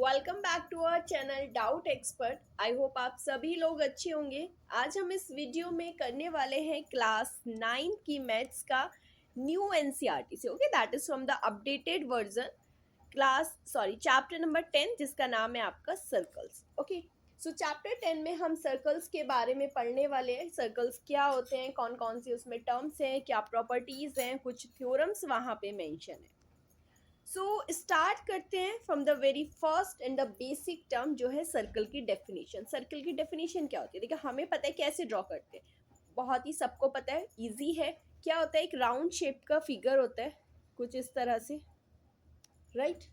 Welcome back to our channel doubt expert. I hope आप सभी लोग अच्छे होंगे। आज हम इस वीडियो में करने वाले हैं क्लास 9 की मैथ्स का न्यू एनसीईआरटी से। Okay, that is from the updated version chapter number 10 जिसका नाम है आपका सर्कल्स। ओके, सो चैप्टर 10 में हम सर्कल्स के बारे में पढ़ने वाले हैं। सर्कल्स क्या होते हैं, कौन कौन सी उसमें टर्म्स हैं, क्या प्रॉपर्टीज हैं, कुछ थ्योरम्स वहाँ पे मेंशन है। सो स्टार्ट करते हैं from the very first and the basic term जो है सर्कल की डेफिनेशन। सर्कल की डेफिनेशन क्या होती है? देखिए, हमें पता है कैसे ड्रॉ करते हैं, बहुत ही सबको पता है, इजी है। क्या होता है? एक राउंड शेप का फिगर होता है कुछ इस तरह से, राइट।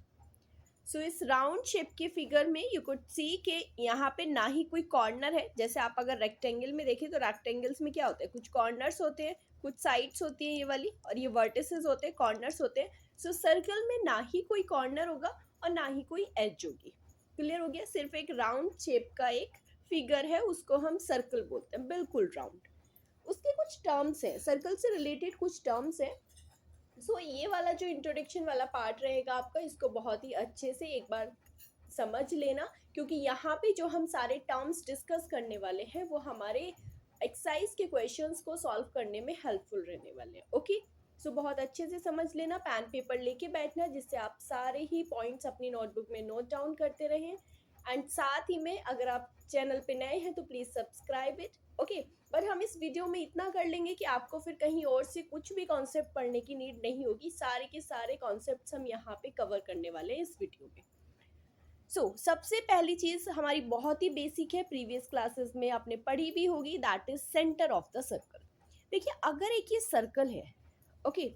सो इस राउंड शेप के फिगर में यू कुड सी कि यहाँ पे ना ही कोई कॉर्नर है। जैसे आप अगर रेक्टेंगल में देखें तो रेक्टेंगल्स में क्या होता है, कुछ कॉर्नर्स होते हैं, कुछ साइड्स होती हैं ये वाली, और ये वर्टिसेस होते हैं, कॉर्नर्स होते हैं। सो सर्कल में ना ही कोई कॉर्नर होगा और ना ही कोई एज होगी। क्लियर हो गया? सिर्फ एक राउंड शेप का एक फिगर है, उसको हम सर्कल बोलते हैं, बिल्कुल राउंड। उसके कुछ टर्म्स हैं, सर्कल से रिलेटेड कुछ टर्म्स हैं। ये वाला जो इंट्रोडक्शन वाला पार्ट रहेगा आपका, इसको बहुत ही अच्छे से एक बार समझ लेना, क्योंकि यहाँ पे जो हम सारे टर्म्स डिस्कस करने वाले हैं वो हमारे एक्सरसाइज के क्वेश्चंस को सॉल्व करने में हेल्पफुल रहने वाले हैं। ओके, बहुत अच्छे से समझ लेना, पेन पेपर लेके बैठना, जिससे आप सारे ही पॉइंट्स अपनी नोटबुक में नोट डाउन करते रहें। एंड साथ ही में अगर आप चैनल पे नए हैं तो please subscribe it. Okay, but हम इस वीडियो में इतना कर लेंगे कि आपको फिर कहीं और से कुछ भी कॉन्सेप्ट पढ़ने की नीड नहीं होगी। सारे के सारे कॉन्सेप्ट्स हम यहाँ पे कवर करने वाले हैं इस वीडियो में। सबसे पहली चीज़ हमारी बहुत ही बेसिक है, प्रीवियस क्लासेस में आपने पढ़ी भी होगी, that is centre of the circle. देखिए, अगर एक ये सर्कल है, ओके,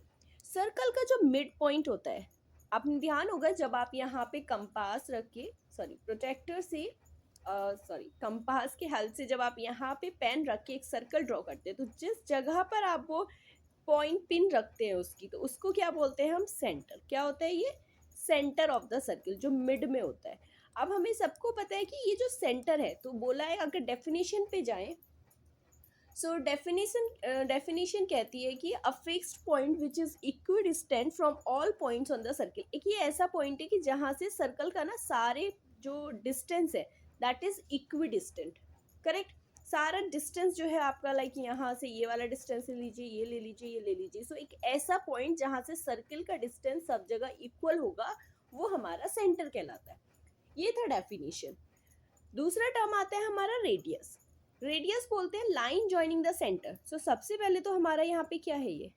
सर्कल का जो मिड पॉइंट होता है, आपने ध्यान होगा जब आप यहाँ पे कंपास रख के, प्रोटेक्टर से कंपास के हेल्प से जब आप यहाँ पे पेन रख के एक सर्कल ड्रॉ करते हैं, तो जिस जगह पर आप वो पॉइंट पिन रखते हैं उसकी, तो उसको क्या बोलते हैं हम? सेंटर। क्या होता है ये? सेंटर ऑफ द सर्कल, जो मिड में होता है। अब हमें सबको पता है कि ये जो सेंटर है, तो बोला है अगर डेफिनेशन पे जाएं, डेफिनेशन कहती है कि a fixed point which is equidistant from all points on the circle. एक ये ऐसा पॉइंट है कि जहाँ से सर्कल का ना सारे जो डिस्टेंस है दैट इज इक्विडिस्टेंट। करेक्ट? सारा डिस्टेंस जो है आपका, लाइक यहाँ से ये वाला डिस्टेंस ले लीजिए, ये ले लीजिए, ये ले लीजिए। एक ऐसा पॉइंट जहाँ से सर्कल का डिस्टेंस सब जगह इक्वल होगा, वो हमारा सेंटर कहलाता है। ये था डेफिनेशन। दूसरा टर्म आता है हमारा रेडियस। रेडियस बोलते हैं लाइन जॉइनिंग द सेंटर। सबसे पहले तो हमारा यहाँ पे क्या है, ये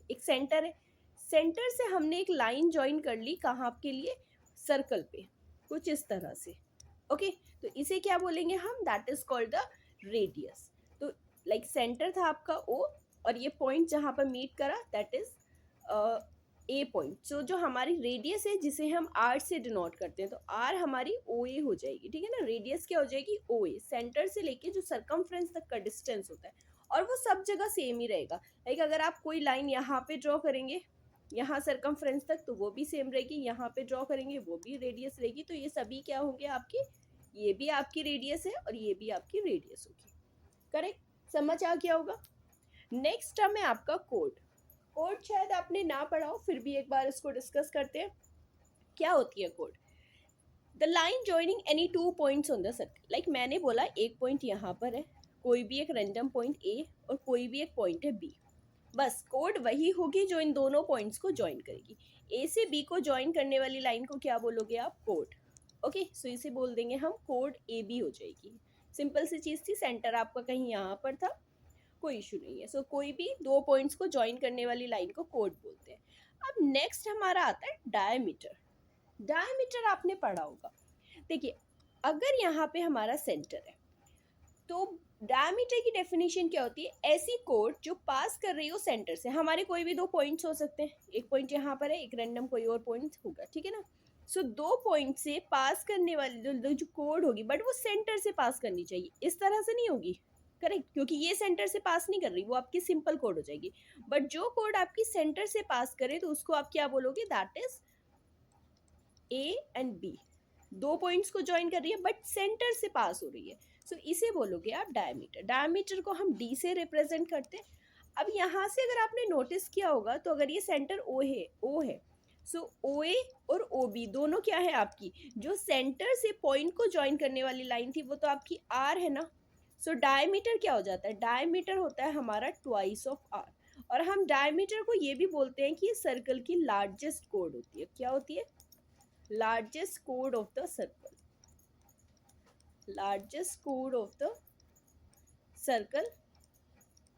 एक सेंटर है। सेंटर से हमने एक लाइन ज्वाइन कर ली, कहाँ के लिए? सर्कल पे, कुछ इस तरह से। ओके, तो इसे क्या बोलेंगे हम? That is called the radius. तो लाइक सेंटर था आपका ओ, और ये पॉइंट जहाँ पर मीट करा दैट इज ए पॉइंट। जो हमारी रेडियस है, जिसे हम आर से डिनोट करते हैं, तो आर हमारी ओ ए हो जाएगी। ठीक है ना? रेडियस क्या हो जाएगी? ओ ए। सेंटर से लेके जो सरकमफ्रेंस तक का डिस्टेंस होता है, और वो सब जगह सेम ही रहेगा। लाइक अगर आप कोई लाइन यहाँ पे ड्रॉ करेंगे, यहाँ सरकमफ्रेंस तक, तो वो भी सेम रहेगी। यहाँ पे ड्रॉ करेंगे, वो भी रेडियस रहेगी। तो ये सभी क्या होंगे आपके? ये भी आपकी रेडियस है और ये भी आपकी रेडियस होगी। करेक्ट? समझ आ गया होगा। नेक्स्ट टर्म है आपका कोड। कोड शायद आपने ना पढ़ा हो, फिर भी एक बार इसको डिस्कस करते हैं। क्या होती है code? The line joining any two points on the circle. Like मैंने बोला एक पॉइंट यहाँ पर है, कोई भी एक रैंडम पॉइंट ए, और कोई भी एक पॉइंट है बी। बस कोड वही होगी जो इन दोनों पॉइंट्स को ज्वाइन करेगी। ए से बी को ज्वाइन करने वाली लाइन को क्या बोलोगे आप? कोड। ओके, इसे बोल देंगे हम कोड ए बी हो जाएगी। सिंपल सी चीज़ थी, सेंटर आपका कहीं यहाँ पर था, कोई इशू नहीं है। कोई भी दो पॉइंट्स को ज्वाइन करने वाली लाइन को कोड बोलते हैं। अब नेक्स्ट हमारा आता है डायमीटर। डायमीटर आपने पढ़ा होगा। देखिए, अगर यहाँ पे हमारा सेंटर है, तो डायमीटर की डेफिनेशन क्या होती है? ऐसी कोड जो पास कर रही हो सेंटर से। हमारे कोई भी दो पॉइंट्स हो सकते हैं, एक पॉइंट यहाँ पर है, एक रैंडम कोई और पॉइंट होगा। ठीक है ना? दो पॉइंट से पास करने वाली जो कोड होगी, बट वो सेंटर से पास करनी चाहिए, इस तरह से नहीं होगी। करेक्ट? क्योंकि ये सेंटर से पास नहीं कर रही, वो आपकी सिंपल कोड हो जाएगी। बट जो कोड आपकी सेंटर से पास करे, तो उसको आप क्या बोलोगे? That is A and B. दो पॉइंट्स को ज्वाइन कर रही है बट सेंटर से पास हो रही है, इसे बोलोगे आप डायमीटर। डायमीटर को हम डी से रिप्रेजेंट करते हैं। अब यहाँ से अगर आपने नोटिस किया होगा, तो अगर ये सेंटर ओ है, सो ओ ए और ओ बी दोनों क्या है आपकी, जो सेंटर से पॉइंट को ज्वाइन करने वाली लाइन थी वो तो आपकी आर है ना। सो डायमीटर क्या हो जाता है, डायमीटर होता है हमारा ट्वाइस ऑफ आर। और हम डायमीटर को ये भी बोलते हैं कि ये सर्कल की लार्जेस्ट कोड होती है। क्या होती है, largest code of the circle, largest code of the circle.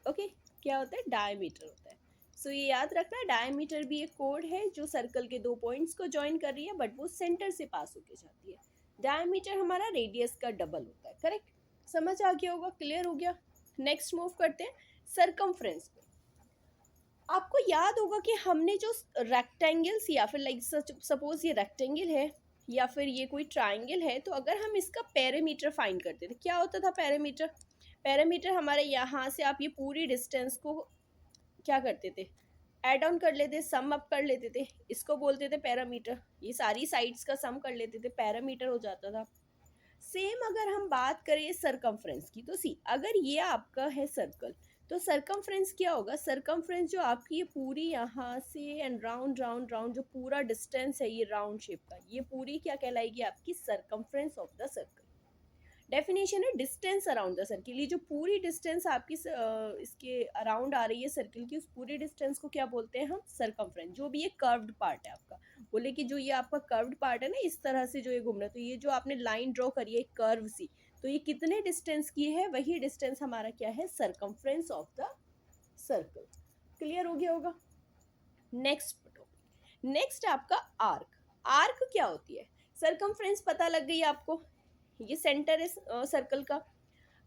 Okay, क्या होता है, डायमीटर होता है। सो ये याद रखना, डायमीटर भी एक कोड है जो सर्कल के दो पॉइंट्स को ज्वाइन कर रही है, बट वो सेंटर से पास होके जाती है। डायमीटर हमारा रेडियस का डबल होता है। करेक्ट, समझ आ गया होगा, क्लियर हो गया। नेक्स्ट मूव करते हैं सरकमफ्रेंस पे। आपको याद होगा कि हमने जो रेक्टेंगल्स या फिर लाइक सपोज ये रेक्टेंगल है या फिर ये कोई ट्राइंगल है, तो अगर हम इसका पेरीमीटर फाइंड करते थे, क्या होता था पेरीमीटर, पेरीमीटर हमारे यहाँ से आप ये पूरी डिस्टेंस को क्या करते थे, ऐड ऑन कर लेते, सम अप कर लेते थे, इसको बोलते थे पैरामीटर। ये सारी साइड्स का सम कर लेते थे, पैरामीटर हो जाता था। सेम अगर हम बात करें सरकमफ्रेंस की, तो सी अगर ये आपका है सर्कल, तो सरकमफ्रेंस क्या होगा, सरकमफ्रेंस जो आपकी ये पूरी यहाँ से एंड राउंड राउंड राउंड जो पूरा डिस्टेंस है ये राउंड शेप का, ये पूरी क्या कहलाएगी आपकी, circumference of the circle. Definition है डिस्टेंस अराउंड द सर्किल, ये जो पूरी डिस्टेंस आपकी इसके अराउंड आ रही है सर्किल की, उस पूरी डिस्टेंस को क्या बोलते हैं हम, सरकमफ्रेंस। जो भी ये कर्व्ड पार्ट है आपका, बोले कि जो ये आपका कर्व्ड पार्ट है ना, इस तरह से जो ये घूम रहा है, तो ये जो आपने लाइन ड्रॉ करी है कर्व सी, तो ये कितने डिस्टेंस की है, वही डिस्टेंस हमारा क्या है, circumference of the circle. Clear हो गया होगा। नेक्स्ट टॉपिक, नेक्स्ट आपका आर्क। आर्क क्या होती है, सरकमफ्रेंस पता लग गई आपको, ये सेंटर है सर्कल का।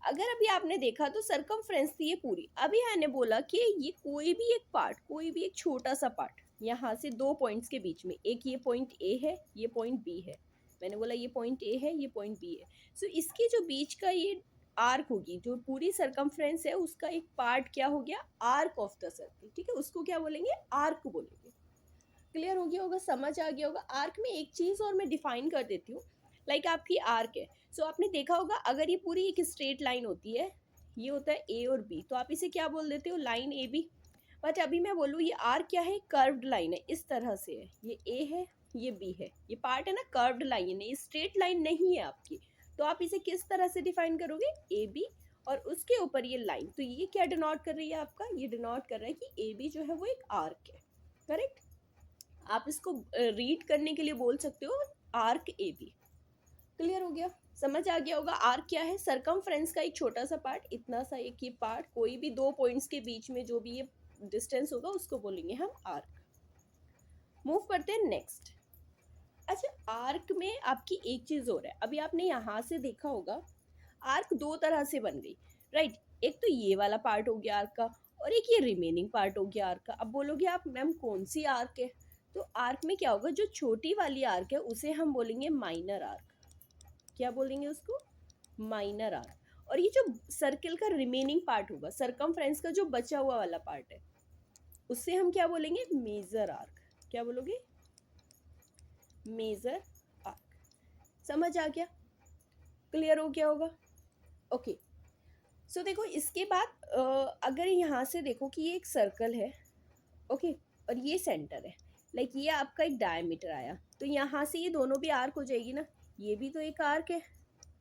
अगर अभी आपने देखा तो सरकमफ्रेंस थी ये पूरी, अभी मैंने बोला कि ये कोई भी एक पार्ट, कोई भी एक छोटा सा पार्ट यहाँ से दो पॉइंट्स के बीच में, एक ये पॉइंट ए है, ये पॉइंट बी है, मैंने बोला ये पॉइंट ए है, ये पॉइंट बी है। सो इसकी जो बीच का ये आर्क होगी, जो पूरी सरकमफ्रेंस है उसका एक पार्ट क्या हो गया, आर्क ऑफ द सर्कल। ठीक है, उसको क्या बोलेंगे, आर्क बोलेंगे। क्लियर हो गया होगा, समझ आ गया होगा। आर्क में एक चीज़ और मैं डिफाइन कर देती हूँ, लाइक आपकी आर्क है। सो आपने देखा होगा अगर ये पूरी एक स्ट्रेट लाइन होती है, ये होता है ए और बी, तो आप इसे क्या बोल देते हो, लाइन ए बी। बट अभी मैं बोलूँ ये आर्क क्या है, कर्व्ड लाइन है, इस तरह से है, ये ए है, ये बी है, ये पार्ट है ना कर्व्ड लाइन है, स्ट्रेट लाइन नहीं है आपकी। तो आप इसे किस तरह से डिफाइन करोगे, ए बी और उसके ऊपर ये लाइन, तो ये क्या डिनोट कर रही है आपका, ये डिनोट कर रहा है कि ए बी जो है वो एक आर्क है। करेक्ट, आप इसको रीड करने के लिए बोल सकते हो आर्क ए बी। क्लियर हो गया, समझ आ गया होगा। आर्क क्या है, सरकमफ्रेंस का एक छोटा सा पार्ट, इतना सा एक ही पार्ट, कोई भी दो पॉइंट्स के बीच में जो भी ये डिस्टेंस होगा उसको बोलेंगे हम आर्क। मूव करते हैं नेक्स्ट। अच्छा, आर्क में आपकी एक चीज और है, अभी आपने यहाँ से देखा होगा आर्क दो तरह से बन गई, राइट। एक तो ये वाला पार्ट हो गया आर्क का, और एक ये रिमेनिंग पार्ट हो गया आर्क का। अब बोलोगे आप मैम कौन सी आर्क है, तो आर्क में क्या होगा, जो छोटी वाली आर्क है उसे हम बोलेंगे माइनर आर्क। क्या बोलेंगे उसको, माइनर आर्क। और ये जो सर्किल का रिमेनिंग पार्ट होगा, सरकमफ्रेंस का जो बचा हुआ वाला पार्ट है, उससे हम क्या बोलेंगे, मेजर आर्क। क्या बोलोगे, मेजर आर्क। समझ आ गया, क्लियर हो गया होगा। ओके, सो देखो इसके बाद अगर यहाँ से देखो कि ये एक सर्कल है, ओके, और ये सेंटर है, लाइक ये आपका एक डायमीटर आया, तो यहाँ से ये दोनों भी आर्क हो जाएगी ना, ये भी तो एक आर्क है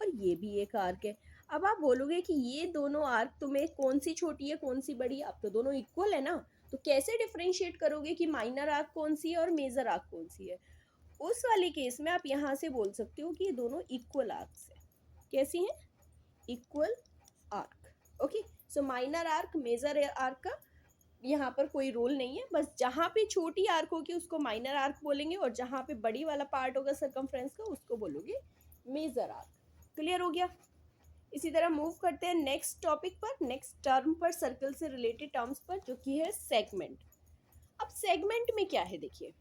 और ये भी एक आर्क है। अब आप बोलोगे कि ये दोनों आर्क तुम्हें कौन सी छोटी है कौन सी बड़ी है, अब तो दोनों इक्वल है ना, तो कैसे डिफरेंशिएट करोगे कि माइनर आर्क कौन सी है और मेजर आर्क कौन सी है। उस वाले केस में आप यहाँ से बोल सकते हो कि ये दोनों इक्वल आर्क्स है। कैसी हैं, equal arc. Okay, so minor arc major arc का यहाँ पर कोई रोल नहीं है, बस जहाँ पे छोटी आर्क होगी उसको माइनर आर्क बोलेंगे और जहाँ पे बड़ी वाला पार्ट होगा सरकमफ्रेंस का उसको बोलोगे मेजर आर्क। क्लियर हो गया। इसी तरह मूव करते हैं नेक्स्ट टॉपिक पर, नेक्स्ट टर्म पर, सर्कल से रिलेटेड टर्म्स पर, जो कि है सेगमेंट। अब सेगमेंट में क्या है, देखिए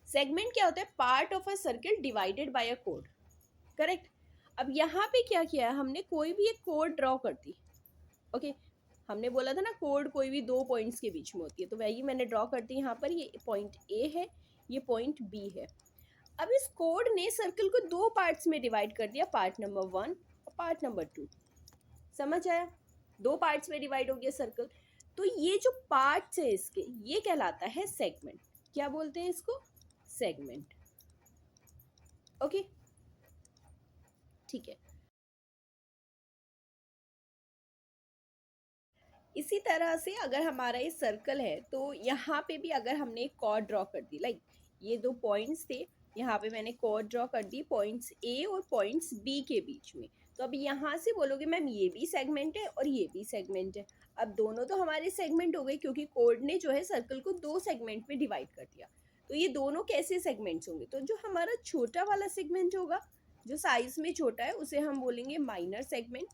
सेगमेंट क्या होता है, part of a circle divided by a code. Correct, अब यहाँ पे क्या किया है हमने, कोई भी एक कोड ड्रॉ कर दी। ओके, हमने बोला था ना कोड कोई भी दो पॉइंट्स के बीच में होती है, तो वही मैंने ड्रॉ कर दी यहाँ पर, ये पॉइंट ए है, ये पॉइंट बी है। अब इस कोड ने सर्कल को दो पार्ट्स में डिवाइड कर दिया, पार्ट नंबर 1 और पार्ट नंबर 2। समझ आया, दो पार्ट्स में डिवाइड हो गया सर्कल। तो ये जो पार्ट्स है इसके, ये कहलाता है सेगमेंट। क्या बोलते हैं इसको, सेगमेंट। ओके, ठीक है। इसी तरह से अगर हमारा ये सर्कल है तो यहाँ पे भी अगर हमने एक कॉर्ड ड्रॉ कर दी, लाइक ये दो पॉइंट्स थे, यहाँ पे मैंने कॉर्ड ड्रॉ कर दी पॉइंट्स ए और पॉइंट्स बी के बीच में। तो अब यहाँ से बोलोगे मैम ये भी सेगमेंट है और ये भी सेगमेंट है। अब दोनों तो हमारे सेगमेंट हो गए क्योंकि कॉर्ड ने जो है सर्कल को दो सेगमेंट में डिवाइड कर दिया। तो ये दोनों कैसे सेगमेंट्स होंगे? तो जो हमारा छोटा वाला सेगमेंट होगा, जो साइज में छोटा है, उसे हम बोलेंगे माइनर सेगमेंट।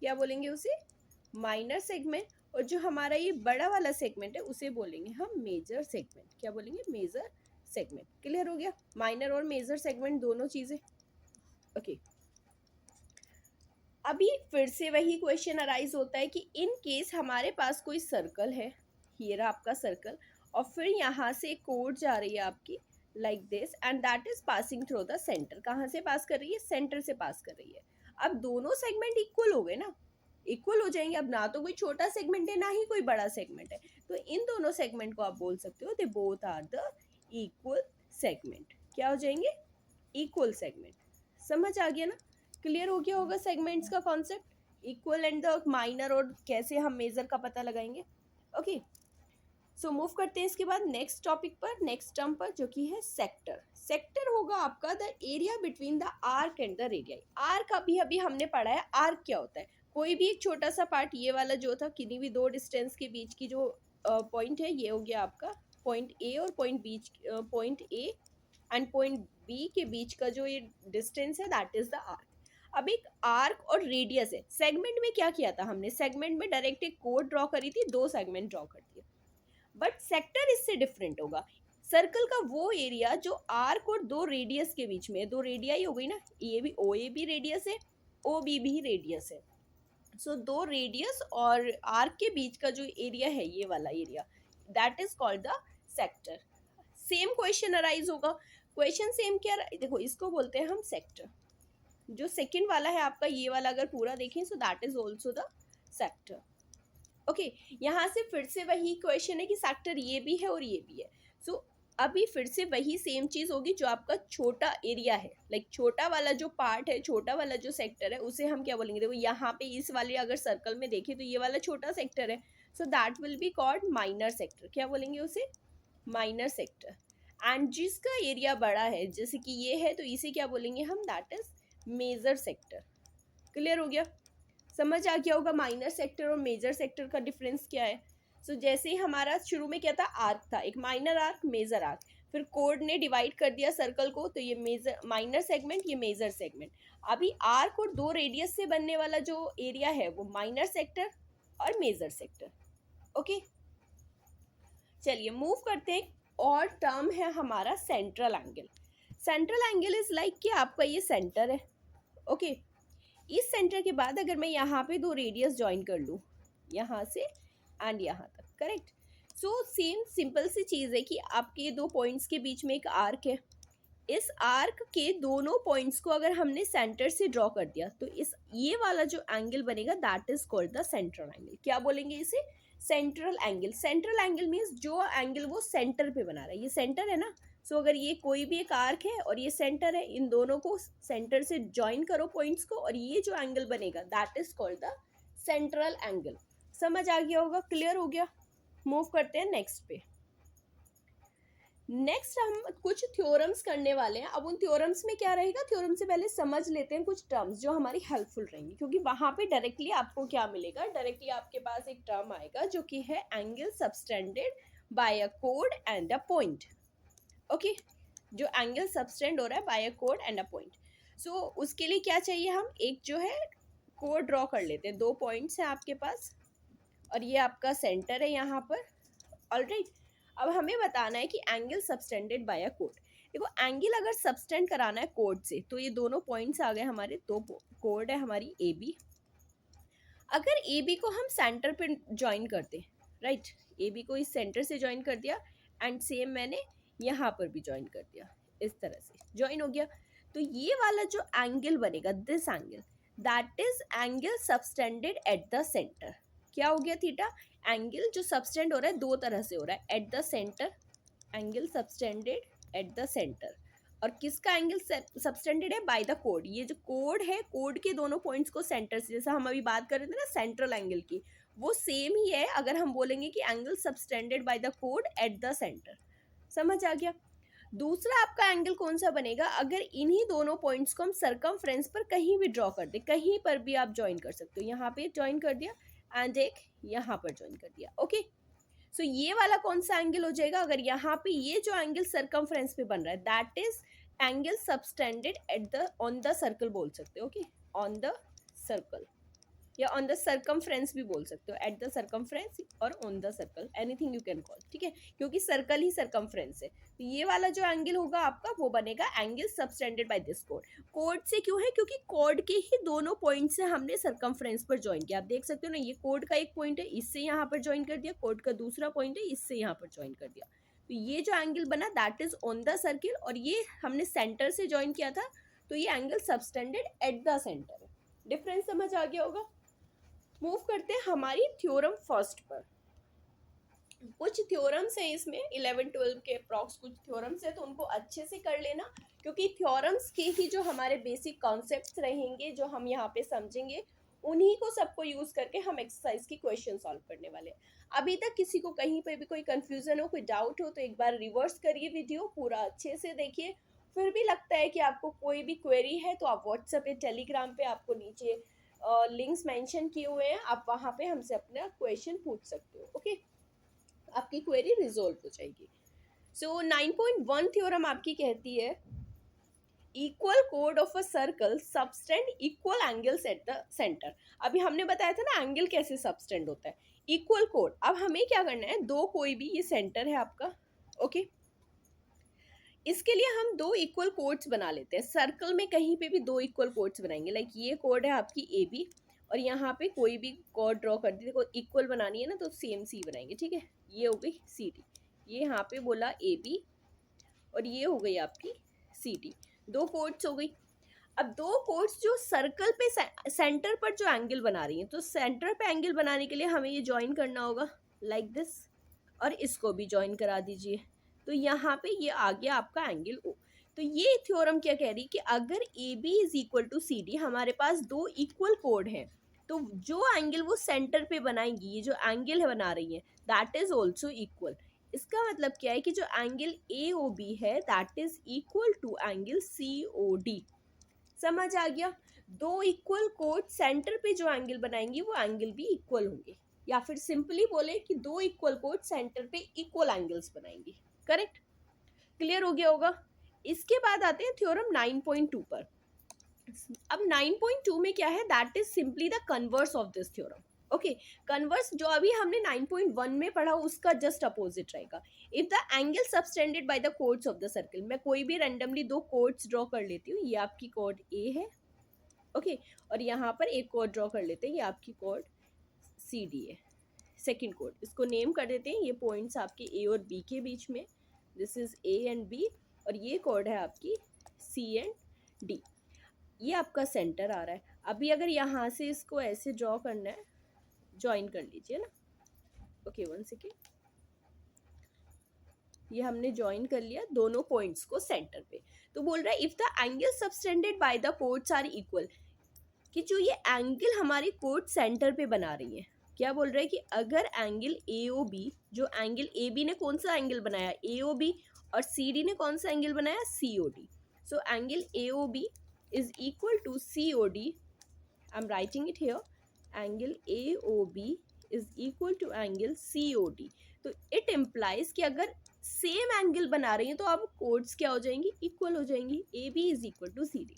क्या बोलेंगे उसे? Minor segment. और जो हमारा ये बड़ा वाला सेगमेंट है उसे बोलेंगे हम मेजर सेगमेंट। क्या बोलेंगे? Major segment. क्लियर हो गया? माइनर और मेजर सेगमेंट दोनों चीजें। ओके, अभी फिर से वही क्वेश्चन अराइज होता है कि इन केस हमारे पास कोई सर्कल है, ये रहा आपका सर्कल, और फिर यहाँ से एक कोड जा रही है आपकी like this and that is passing through the centre. कहाँ से पास कर रही है? सेंटर से पास कर रही है। अब दोनों सेगमेंट इक्वल हो गए ना, इक्वल हो जाएंगे। अब ना तो कोई छोटा सेगमेंट है ना ही कोई बड़ा सेगमेंट है, तो इन दोनों सेगमेंट को आप बोल सकते हो they both are the equal segment. क्या हो जाएंगे? Equal segment. समझ आ गया ना? क्लियर हो गया होगा सेगमेंट्स का concept, equal and the minor, और कैसे हम मेजर का पता लगाएंगे। ओके, सो मूव करते हैं इसके बाद नेक्स्ट टॉपिक पर, नेक्स्ट टर्म पर, जो कि है सेक्टर। सेक्टर होगा आपका the area between the arc and the radii. Arc अभी अभी हमने पढ़ा है, आर्क क्या होता है? कोई भी एक छोटा सा पार्ट, ये वाला जो था, किन्हीं भी दो डिस्टेंस के बीच की जो पॉइंट है, ये हो गया आपका पॉइंट ए और point A and point B के बीच का जो ये डिस्टेंस है, दैट इज द आर्क। अब एक आर्क और रेडियस है। सेगमेंट में क्या किया था हमने? सेगमेंट में डायरेक्ट एक कोड ड्रॉ करी थी, दो सेगमेंट ड्रॉ कर दिए। बट सेक्टर इससे डिफरेंट होगा। सर्कल का वो एरिया जो आर्क और दो रेडियस के बीच में है, दो रेडियाई हो गई ना, ये भी ओ ए भी रेडियस है, ओ बी भी रेडियस है। सो दो रेडियस और आर्क के बीच का जो एरिया है, ये वाला area, that is called the sector. Same question arise होगा। क्वेश्चन सेम क्या? देखो, इसको बोलते हैं हम सेक्टर। जो सेकंड वाला है आपका, ये वाला अगर पूरा देखें, so that is also the sector. Okay, यहाँ से फिर से वही क्वेश्चन है कि सेक्टर ये भी है और ये भी है। सो अभी फिर से वही सेम चीज होगी। जो आपका छोटा एरिया है, लाइक छोटा वाला जो पार्ट है, छोटा वाला जो सेक्टर है, उसे हम क्या बोलेंगे? देखो, यहाँ पे इस वाले अगर सर्कल में देखें तो ये वाला छोटा सेक्टर है, so that will be called minor sector. क्या बोलेंगे उसे? Minor sector. एंड जिसका एरिया बड़ा है, जैसे कि ये है, तो इसे क्या बोलेंगे हम? That is major sector. Clear हो गया? समझ आ गया होगा माइनर सेक्टर और मेजर सेक्टर का डिफरेंस क्या है। सो जैसे ही हमारा शुरू में क्या था? आर्क था, एक माइनर आर्क, मेजर आर्क। फिर कोड ने डिवाइड कर दिया सर्कल को, तो ये मेजर माइनर सेगमेंट, ये मेजर सेगमेंट। अभी आर्क और दो रेडियस से बनने वाला जो एरिया है, वो माइनर सेक्टर और मेजर सेक्टर। ओके, चलिए मूव करते हैं। और टर्म है हमारा central angle. Central angle is like कि आपका ये सेंटर है। ओके, इस सेंटर के बाद अगर मैं यहाँ पे दो रेडियस ज्वाइन कर लूँ, यहाँ से एंड यहाँ तक, करेक्ट। सो सेम सिंपल सी चीज़ है कि आपके दो पॉइंट्स के बीच में एक आर्क है। इस आर्क के दोनों पॉइंट्स को अगर हमने सेंटर से ड्रॉ कर दिया, तो इस ये वाला जो एंगल बनेगा, that is called the central angle. क्या बोलेंगे इसे? Central angle. Central angle means जो एंगल वो सेंटर पे बना रहा है। ये सेंटर है ना, सो अगर ये कोई भी एक आर्क है और ये सेंटर है, इन दोनों को सेंटर से ज्वाइन करो पॉइंट्स को, और ये जो एंगल बनेगा, that is called the central angle. समझ आ गया होगा? क्लियर हो गया? मूव करते हैं नेक्स्ट पे। नेक्स्ट हम कुछ थ्योरम्स करने वाले हैं। अब उन थ्योरम्स में क्या रहेगा? थ्योरम से पहले समझ लेते हैं कुछ टर्म्स जो हमारी हेल्पफुल रहेंगी, क्योंकि वहां पे डायरेक्टली आपको क्या मिलेगा? डायरेक्टली आपके पास एक टर्म आएगा जो कि है एंगल सबटेंडेड बाय अ कोड एंड अ पॉइंट। ओके, जो एंगल सबटेंड हो रहा है बाय अ कोड एंड अ पॉइंट। सो उसके लिए क्या चाहिए? हम एक जो है कोड ड्रॉ कर लेते हैं। दो पॉइंट्स हैं आपके पास और ये आपका सेंटर है यहाँ पर। ऑलराइट, अब हमें बताना है कि angle subtended by a code. देखो, एंगल अगर सबटेंड कराना है कोड से, तो ये दोनों पॉइंट्स आ गए हमारे, दो कोड है हमारी ए बी। अगर ए बी को हम सेंटर पे ज्वाइन करते, राइट, ए बी को इस सेंटर से ज्वाइन कर दिया एंड सेम मैंने यहाँ पर भी ज्वाइन कर दिया, इस तरह से ज्वाइन हो गया, तो ये वाला जो एंगल बनेगा, this angle, that is angle subtended at the centre. क्या हो गया? थीटा। एंगल जो सबटेंड हो रहा है दो तरह से हो रहा है, at the centre angle subtended at the centre. और किसका एंगल सबटेंडेड है? By the code. ये जो कोड है, कोड के दोनों पॉइंट्स को सेंटर से, जैसा हम अभी बात कर रहे थे ना सेंट्रल एंगल की, वो सेम ही है अगर हम बोलेंगे कि angle subtended by the code at the centre. समझ आ गया? दूसरा आपका एंगल कौन सा बनेगा? अगर इन्हीं दोनों पॉइंट्स को हम सरकमफ्रेंस पर कहीं भी ड्रॉ कर दे, कहीं पर भी आप ज्वाइन कर सकते हो। यहाँ पे ज्वाइन कर दिया एंड एक यहाँ पर ज्वाइन कर दिया। ओके, सो ये वाला कौन सा एंगल हो जाएगा? अगर यहाँ पे ये जो एंगल सरकमफ्रेंस पे बन रहा है, that is angle subtended at the on the circle बोल सकते हो। ओके, ऑन द सर्कल या ऑन द सर्कमफ्रेंस भी बोल सकते हो, एट द सर्कमफ्रेंस और on the circle, anything you can call. ठीक है, क्योंकि सर्कल ही सर्कमफ्रेंस है, तो ये वाला जो एंगल होगा आपका वो बनेगा angle subtended by this code. Code से क्यों है? क्योंकि कोड के ही दोनों पॉइंट से हमने सर्कमफ्रेंस पर ज्वाइन किया। आप देख सकते हो ना, ये कोड का एक पॉइंट है, इससे यहाँ पर ज्वाइन कर दिया, कोड का दूसरा पॉइंट है, इससे यहाँ पर ज्वाइन कर दिया। तो ये जो एंगल बना that is on the circle, और ये हमने सेंटर से ज्वाइन किया था, तो ये angle subtended at the centre है। डिफरेंस समझ आ गया होगा? मूव करते हैं हमारी थ्योरम फर्स्ट पर। कुछ थ्योरम्स हैं इसमें, 11-12 के अप्रॉक्स कुछ थ्योरम्स हैं, तो उनको अच्छे से कर लेना, क्योंकि थ्योरम्स के ही जो हमारे बेसिक कॉन्सेप्ट्स रहेंगे, जो हम यहाँ पे समझेंगे, उन्हीं को सबको यूज करके हम एक्सरसाइज की क्वेश्चन सॉल्व करने वाले हैं। अभी तक किसी को कहीं पे भी कोई कंफ्यूजन हो, कोई डाउट हो, तो एक बार रिवर्स करिए वीडियो, पूरा अच्छे से देखिए। फिर भी लगता है कि आपको कोई भी क्वेरी है तो आप व्हाट्सएप या टेलीग्राम पे, आपको नीचे लिंक्स मेंशन किए हुए हैं, आप वहाँ पे हमसे अपना क्वेश्चन पूछ सकते हो। ओके, आपकी क्वेरी रिजोल्व हो जाएगी। सो 9.1 थ्योरम आपकी कहती है equal code of a circle subtend equal angles at the centre. अभी हमने बताया था ना एंगल कैसे सबटेंड होता है, इक्वल कोड। अब हमें क्या करना है, दो कोई भी, ये सेंटर है आपका। ओके, इसके लिए हम दो इक्वल कोड्स बना लेते हैं। सर्कल में कहीं पे भी दो इक्वल कोड्स बनाएंगे, लाइक ये कोड है आपकी ए बी, और यहाँ पे कोई भी कोड ड्रॉ कर दी, देखो इक्वल बनानी है ना, तो सेम सी बनाएंगे। ठीक है, ये हो गई सी डी, ये यहाँ पे बोला ए बी, और ये हो गई आपकी सी डी, दो कोड्स हो गई। अब दो कोड्स जो सर्कल पे सेंटर पर जो एंगल बना रही हैं, तो सेंटर पे एंगल बनाने के लिए हमें ये ज्वाइन करना होगा लाइक दिस, और इसको भी ज्वाइन करा दीजिए, तो यहाँ पे ये आ गया आपका एंगल ओ। तो ये थ्योरम क्या कह रही है कि अगर A B is equal to C D, हमारे पास दो इक्वल कोड हैं, तो जो एंगल वो सेंटर पे बनाएंगी, ये जो एंगल है बना रही है, दैट इज ऑल्सो इक्वल। इसका मतलब क्या है कि जो एंगल ए ओ बी है that is equal to angle C O D. समझ आ गया? दो इक्वल कोड सेंटर पे जो एंगल बनाएंगी वो एंगल भी इक्वल होंगे, या फिर सिंपली बोले कि दो इक्वल कोड सेंटर पे इक्वल एंगल्स बनाएंगी। करेक्ट? क्लियर हो गया होगा? इसके बाद आते हैं थ्योरम 9.2 पर। अब 9.2 में क्या है, that is simply the converse of this theorem. Okay, converse जो अभी हमने 9.1 में पढ़ा उसका जस्ट अपोजिट रहेगा। If the angle subtended by the codes of the circle, मैं कोई भी रैंडमली दो कोड्स ड्रॉ कर लेती हूँ, ये आपकी कोड ए है, ओके, और यहाँ पर एक कोड ड्रॉ कर लेते हैं, ये आपकी कोड सी डी है, सेकेंड कोड, इसको नेम कर देते हैं, ये पॉइंट्स आपके ए और बी के बीच में, this is A and B, और ये कोड है आपकी सी एंड डी, ये आपका सेंटर आ रहा है। अभी अगर यहाँ से इसको ऐसे ड्रॉ करना है, ज्वाइन कर लीजिए ना, ओके, वन सेकेंड, ये हमने ज्वाइन कर लिया दोनों पॉइंट्स को सेंटर पे। तो बोल रहा है if the angle subtended by the chords are equal, कि जो ये एंगल हमारी कोड सेंटर पे बना रही है, क्या बोल रहा है कि अगर एंगल ए ओ बी, जो एंगल ए बी ने कौन सा एंगल बनाया ए ओ बी, और सी डी ने कौन सा एंगल बनाया C O D, so angle A O B is equal to C O D, I am writing it here, angle A O B is equal to angle C O D. तो it implies कि अगर same angle बना रही है तो अब codes क्या हो जाएंगी, इक्वल हो जाएंगी, A B is equal to C D.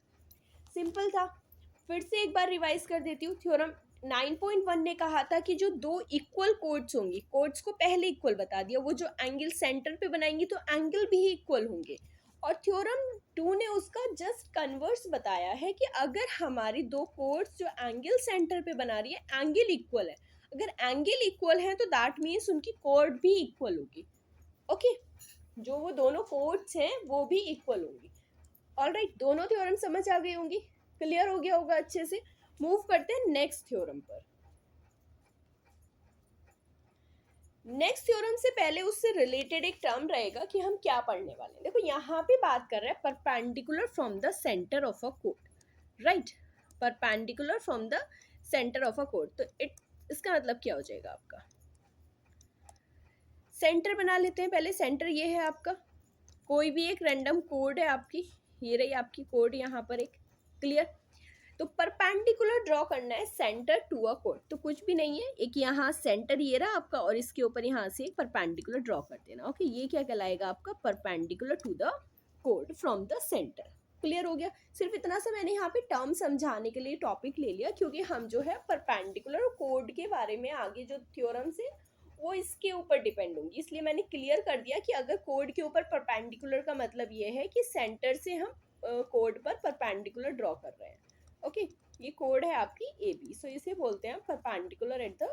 Simple था। फिर से एक बार रिवाइज कर देती हूँ। थ्योरम 9.1 ने कहा था कि जो दो इक्वल कोड्स होंगी, कोड्स को पहले इक्वल बता दिया, वो जो एंगल सेंटर पे बनाएंगी तो एंगल भी इक्वल होंगे। और थ्योरम 2 ने उसका जस्ट कन्वर्स बताया है कि अगर हमारी दो कोड्स जो एंगल सेंटर पे बना रही है एंगल इक्वल है, अगर एंगल इक्वल है तो दैट मीन्स उनकी कोड भी इक्वल होगी। ओके, जो वो दोनों कोड्स हैं वो भी इक्वल होंगी। ऑलराइट, दोनों थ्योरम समझ आ गई होंगी, क्लियर हो गया होगा अच्छे से। मूव करते हैं नेक्स्ट थ्योरम पर। नेक्स्ट थ्योरम से पहले उससे रिलेटेड एक टर्म रहेगा कि हम क्या पढ़ने वाले हैं। देखो यहाँ पे बात कर रहे हैं perpendicular from the centre of a code, right, perpendicular from the centre of a code. तो इसका मतलब क्या हो जाएगा आपका, सेंटर बना लेते हैं पहले। सेंटर ये है आपका, कोई भी एक रैंडम कोड है आपकी, ये रही आपकी कोड यहाँ पर एक, क्लियर। तो परपेंडिकुलर ड्रॉ करना है सेंटर टू अ कोड, तो कुछ भी नहीं है, एक यहाँ सेंटर ये रहा आपका और इसके ऊपर यहाँ से एक परपेंडिकुलर ड्रॉ कर देना। ओके, ये क्या कहलाएगा आपका, परपेंडिकुलर टू द कोड फ्रॉम द सेंटर। क्लियर हो गया। सिर्फ इतना सा मैंने यहाँ पे टर्म समझाने के लिए टॉपिक ले लिया, क्योंकि हम जो है परपेंडिकुलर कोड के बारे में आगे जो थ्योरम्स है वो इसके ऊपर डिपेंड होंगी, इसलिए मैंने क्लियर कर दिया कि अगर कोड के ऊपर परपेंडिकुलर का मतलब ये है कि सेंटर से हम कोड पर परपेंडिकुलर ड्रॉ कर रहे हैं। ओके, ये कोड है आपकी ए बी, सो इसे बोलते हैं perpendicular at the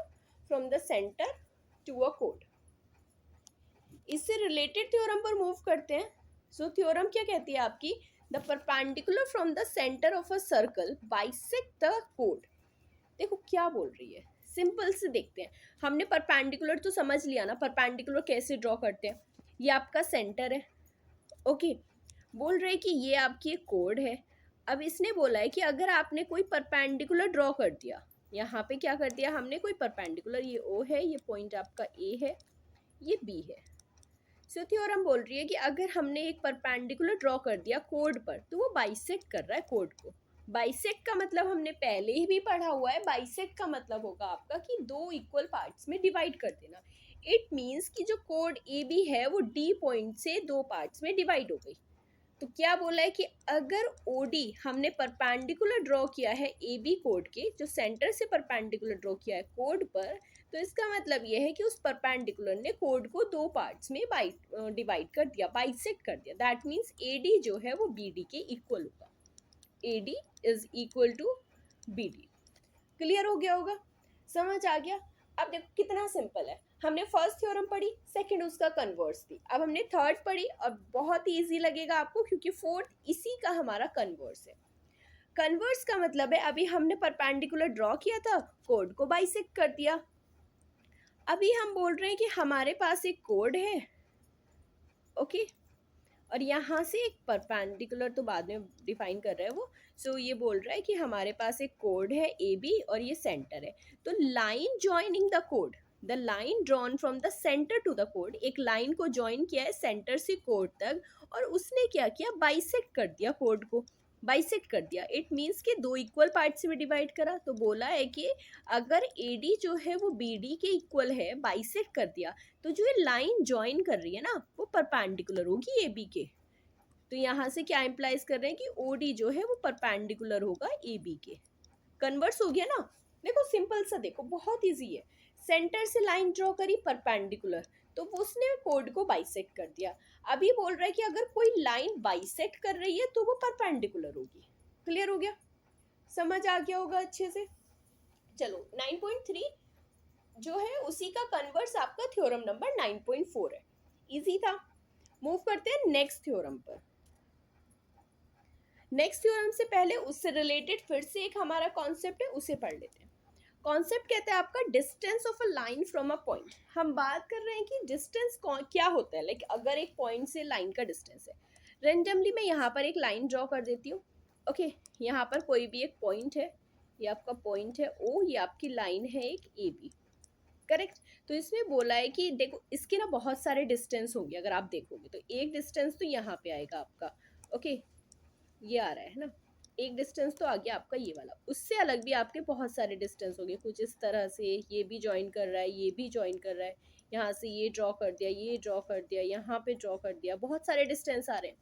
from the centre to a कोड। इससे रिलेटेड थ्योरम पर मूव करते हैं। सो थ्योरम क्या कहती है आपकी, the perpendicular from the centre of a circle bisect the कोड। देखो क्या बोल रही है, सिंपल से देखते हैं। हमने परपेंडिकुलर तो समझ लिया ना, परपेंडिकुलर कैसे ड्रॉ करते हैं। ये आपका सेंटर है, ओके। बोल रहे कि ये आपकी एक कोड है। अब इसने बोला है कि अगर आपने कोई परपेंडिकुलर ड्रॉ कर दिया, यहाँ पे क्या कर दिया हमने, कोई परपेंडिकुलर, ये ओ है, ये पॉइंट आपका ए है, ये बी है। सो थ्योरम बोल रही है कि अगर हमने एक परपेंडिकुलर ड्रॉ कर दिया कोड पर, तो वो बाइसेक्ट कर रहा है कोड को। बाइसेक्ट का मतलब हमने पहले ही भी पढ़ा हुआ है, बाइसेक्ट का मतलब होगा आपका कि दो इक्वल पार्ट्स में डिवाइड कर देना। इट मीन्स कि जो कोड ए बी है वो डी पॉइंट से दो पार्ट्स में डिवाइड हो गई। तो क्या बोला है कि अगर ओडी हमने परपेंडिकुलर ड्रॉ किया है ए बी कोड के, जो सेंटर से परपेंडिकुलर ड्रॉ किया है कोड पर, तो इसका मतलब यह है कि उस परपेंडिकुलर ने कोड को दो पार्ट्स में डिवाइड कर दिया, बाइसेक्ट कर दिया। दैट मीन्स ए डी जो है वो बी डी के इक्वल होगा, A D is equal to B D. Clear हो गया होगा, समझ आ गया। अब देखो कितना सिंपल है, हमने फर्स्ट थ्योरम पढ़ी, सेकंड उसका कन्वर्स थी, अब हमने थर्ड पढ़ी और बहुत ही ईजी लगेगा आपको क्योंकि फोर्थ इसी का हमारा कन्वर्स है। कन्वर्स का मतलब है अभी हमने परपेंडिकुलर ड्रॉ किया था, कोड को बाइसेक्ट कर दिया। अभी हम बोल रहे हैं कि हमारे पास एक कोड है, ओके, और यहाँ से एक परपेंडिकुलर तो बाद में डिफाइन कर रहा है वो। सो ये बोल रहा है कि हमारे पास एक कोड है ए बी और ये सेंटर है। तो लाइन जॉइनिंग द कोड, the line drawn from the centre to the कोड, एक लाइन को ज्वाइन किया है सेंटर से कोड तक, और उसने क्या किया, बाइसेक्ट कर दिया कोड को, बाइसेक्ट कर दिया। इट मीन्स कि दो इक्वल पार्ट्स में डिवाइड करा। तो बोला है कि अगर ए डी जो है वो बी डी के इक्वल है, बाइसेक्ट कर दिया, तो जो ये लाइन ज्वाइन कर रही है ना वो परपेंडिकुलर होगी ए बी के। तो यहाँ से क्या इम्प्लाइज कर रहे हैं कि ओ डी जो है वो परपेंडिकुलर होगा ए बी के। कन्वर्स हो गया ना। देखो सिंपल सा, देखो बहुत इजी है। सेंटर से लाइन ड्रॉ करी परपेंडिकुलर, तो उसने कोड को बाइसेक्ट कर दिया। अभी बोल रहा है कि अगर कोई लाइन बाइसेक्ट कर रही है तो वो परपेंडिकुलर होगी। क्लियर हो गया, समझ आ गया होगा अच्छे से। चलो 9.3 जो है उसी का कन्वर्स आपका थ्योरम नंबर 9.4 है। इजी था। मूव करते हैं नेक्स्ट थ्योरम पर। नेक्स्ट थ्योरम से पहले उससे रिलेटेड फिर से एक हमारा कॉन्सेप्ट है, उसे पढ़ लेते हैं। कॉन्सेप्ट कहता है आपका distance of a line from a point. हम बात कर रहे हैं कि डिस्टेंस क्या होता है, लाइक अगर एक पॉइंट से लाइन का डिस्टेंस है, रेंडमली मैं यहाँ पर एक लाइन ड्रॉ कर देती हूँ, ओके। यहाँ पर कोई भी एक पॉइंट है, ये आपका पॉइंट है ओ, ये आपकी लाइन है एक ए बी, करेक्ट। तो इसमें बोला है कि देखो इसके ना बहुत सारे डिस्टेंस होंगे, अगर आप देखोगे तो एक डिस्टेंस तो यहाँ पे आएगा आपका, ओके, ये आ रहा है ना, एक डिस्टेंस तो आ गया आपका ये वाला। उससे अलग भी आपके बहुत सारे डिस्टेंस हो गए कुछ इस तरह से, ये भी ज्वाइन कर रहा है, ये भी ज्वाइन कर रहा है, यहाँ से ये ड्रॉ कर दिया, ये ड्रॉ कर दिया, यहाँ पे ड्रॉ कर दिया, बहुत सारे डिस्टेंस आ रहे हैं।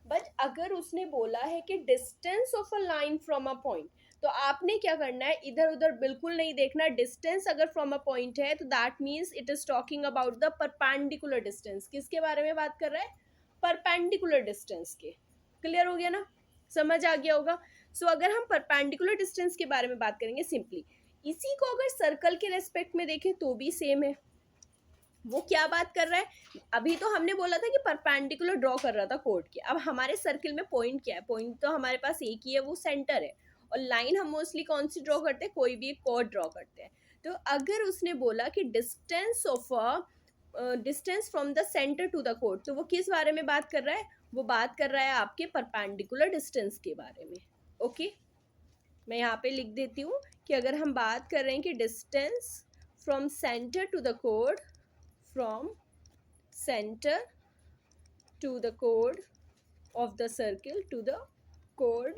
बट अगर उसने बोला है कि distance of a line from a point, तो आपने क्या करना है, इधर उधर बिल्कुल नहीं देखना। डिस्टेंस अगर फ्रॉम अ पॉइंट है तो that means it is talking about the perpendicular distance. किसके बारे में बात कर रहा है, परपेंडिकुलर डिस्टेंस के। क्लियर हो गया ना, समझ आ गया होगा। सो अगर हम परपेंडिकुलर डिस्टेंस के बारे में बात करेंगे सिंपली, इसी को अगर सर्कल के रेस्पेक्ट में देखें तो भी सेम है। वो क्या बात कर रहा है, अभी तो हमने बोला था कि परपेंडिकुलर ड्रॉ कर रहा था कोड के। अब हमारे सर्किल में पॉइंट क्या है, पॉइंट तो हमारे पास एक ही है, वो सेंटर है। और लाइन हम मोस्टली कौन सी ड्रॉ करते हैं, कोई भी एक कोड ड्रॉ करते हैं। तो अगर उसने बोला कि distance from the centre to the कोड, तो वो किस बारे में बात कर रहा है? वो बात कर रहा है आपके परपेंडिकुलर डिस्टेंस के बारे में। ओके, मैं यहाँ पे लिख देती हूँ कि अगर हम बात कर रहे हैं कि distance from centre to the कोड, from centre to the code of the circle to the chord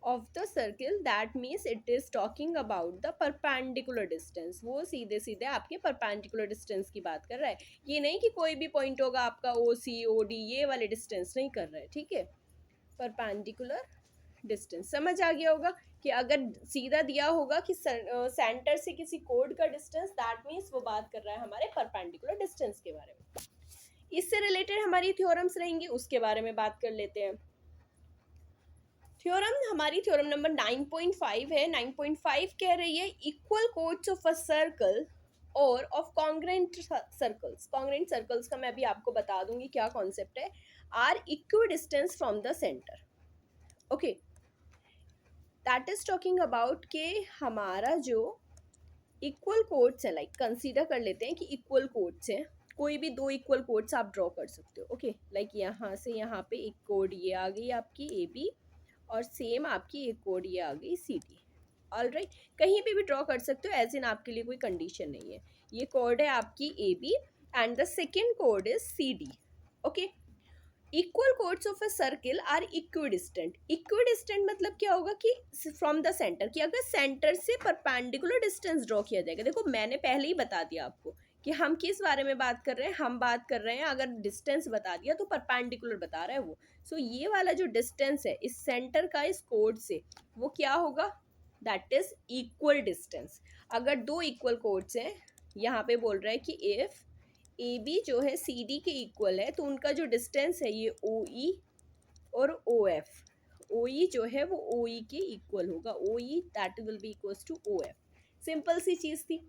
of the circle, that means it is talking about the perpendicular distance। वो सीधे सीधे आपके perpendicular distance की बात कर रहा है, ये नहीं कि कोई भी पॉइंट होगा आपका OC OD ये वाले डिस्टेंस नहीं कर रहा है, ठीक है। परपेंडिकुलर डिस्टेंस समझ आ गया होगा कि अगर सीधा दिया होगा कि सेंटर से किसी कोड का डिस्टेंस, दैट मीन्स वो बात कर रहा है हमारे परपेंडिकुलर डिस्टेंस के बारे में। इससे रिलेटेड हमारी थ्योरम्स रहेंगी, उसके बारे में बात कर लेते हैं। थ्योरम हमारी थ्योरम नंबर 9.5 है। 9.5 कह रही है equal chords of a circle और of congruent circles. Congruent circles का मैं अभी आपको बता दूंगी क्या कॉन्सेप्ट है। Are equidistant from the centre. Okay, that is talking about के हमारा जो इक्वल कोड्स है, लाइक कंसीडर कर लेते हैं कि इक्वल कोड्स हैं, कोई भी दो इक्वल कोड्स आप ड्रॉ कर सकते हो। ओके, लाइक यहाँ से यहाँ पे एक कोड ये आ गई आपकी ए बी, और सेम आपकी एक कोड ये आ गई सी डी। ऑलराइट, कहीं पे भी ड्रॉ कर सकते हो, एज इन आपके लिए कोई कंडीशन नहीं है। ये कोड है आपकी A B and the second कोड is C D. Okay, equal chords of a circle are equidistant. Equidistant मतलब क्या होगा कि फ्रॉम द सेंटर, कि अगर सेंटर से परपेंडिकुलर डिस्टेंस ड्रॉ किया जाएगा। देखो मैंने पहले ही बता दिया आपको कि हम किस बारे में बात कर रहे हैं। हम बात कर रहे हैं, अगर डिस्टेंस बता दिया तो परपेंडिकुलर बता रहा है वो। सो ये वाला जो डिस्टेंस है इस सेंटर का इस कोड से, वो क्या होगा? That is equal distance. अगर दो इक्वल कोड्स हैं, यहाँ पे बोल रहा है कि इफ ए बी जो है सी डी के इक्वल है, तो उनका जो डिस्टेंस है ये ओ ई और ओ एफ। ओ ई जो है वो ओ ई के इक्वल होगा, O E that will be equals to O F. Simple सी चीज़ थी।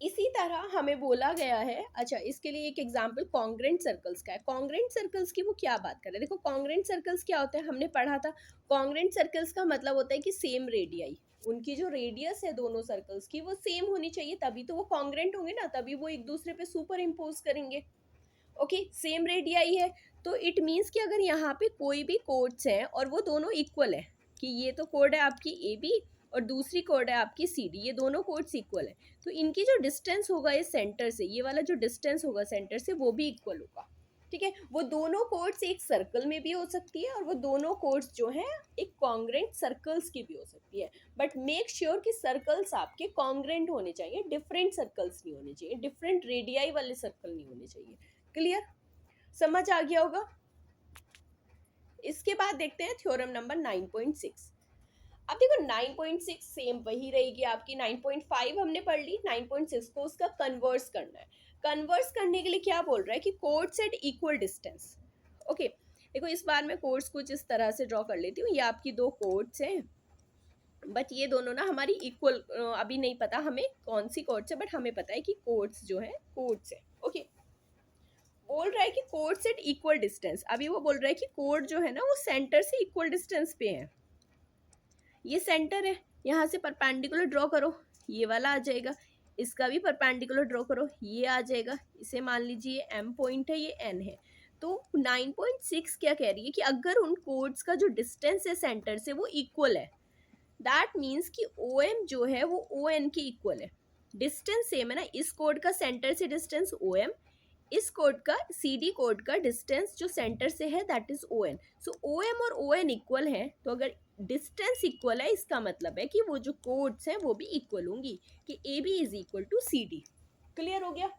इसी तरह हमें बोला गया है, अच्छा इसके लिए एक एग्जांपल कॉन्ग्रेंट सर्कल्स का है। कॉन्ग्रेंट सर्कल्स की वो क्या बात कर रहे हैं? देखो कॉन्ग्रेंट सर्कल्स क्या होते हैं, हमने पढ़ा था। कॉन्ग्रेंट सर्कल्स का मतलब होता है कि सेम रेडियाई, उनकी जो रेडियस है दोनों सर्कल्स की वो सेम होनी चाहिए, तभी तो वो कॉन्ग्रेंट होंगे ना, तभी वो एक दूसरे पे सुपर इम्पोज करेंगे। ओके, सेम रेडियाई है तो इट मीन्स कि अगर यहाँ पे कोई भी कोड्स हैं और वो दोनों इक्वल है, कि ये तो कोड है आपकी ए बी और दूसरी कोड है आपकी सी डी, ये दोनों कोड्स इक्वल है, तो इनकी जो डिस्टेंस होगा इस सेंटर से, ये वाला जो डिस्टेंस होगा सेंटर से, वो भी इक्वल होगा। ठीक है, वो दोनों कोड्स एक सर्कल में भी हो सकती है और वो दोनों कोड्स जो हैं एक कॉन्ग्रेंट सर्कल्स की भी हो सकती है। बट मेक श्योर कि सर्कल्स आपके कॉन्ग्रेंट होने चाहिए, डिफरेंट सर्कल्स नहीं होने चाहिए, डिफरेंट रेडियाई वाले सर्कल नहीं होने चाहिए। क्लियर, समझ आ गया होगा। इसके बाद देखते हैं थ्योरम नंबर 9.6। अब देखो 9.6 सेम वही रहेगी आपकी। 9.5 हमने पढ़ ली, 9.6 को उसका कन्वर्स करना है। कन्वर्स करने के लिए क्या बोल रहा है कि chords at equal distance. Okay, देखो इस बार मैं कोड्स कुछ इस तरह से ड्रॉ कर लेती हूँ। ये आपकी दो कोड्स हैं, बट ये दोनों ना हमारी इक्वल, अभी नहीं पता हमें कौन सी कोड्स है, बट हमें पता है कि कोड्स जो है कोड्स है। ओके, बोल रहा है कि कोड्स एट इक्वल डिस्टेंस। अभी वो बोल रहा है कि कोड जो है ना वो सेंटर से इक्वल डिस्टेंस पे है। ये सेंटर है, यहाँ से परपेंडिकुलर ड्रॉ करो, ये वाला आ जाएगा। इसका भी परपेंडिकुलर ड्रॉ करो, ये आ जाएगा। इसे मान लीजिए एम पॉइंट है, ये एन है। तो 9.6 क्या कह रही है कि अगर उन कोड्स का जो डिस्टेंस है सेंटर से वो इक्वल है, दैट मीन्स कि ओ एम जो है वो ओ एन के इक्वल है। डिस्टेंस सेम है ना, इस कोड का सेंटर से डिस्टेंस ओ एम, इस कोड का सी डी कोड का डिस्टेंस जो सेंटर से है that is O N. So O M और ओ एन इक्वल है, तो अगर डिस्टेंस इक्वल है इसका मतलब है कि वो जो कोड्स हैं वो भी इक्वल होंगी, कि A B is equal to C D. Clear हो गया,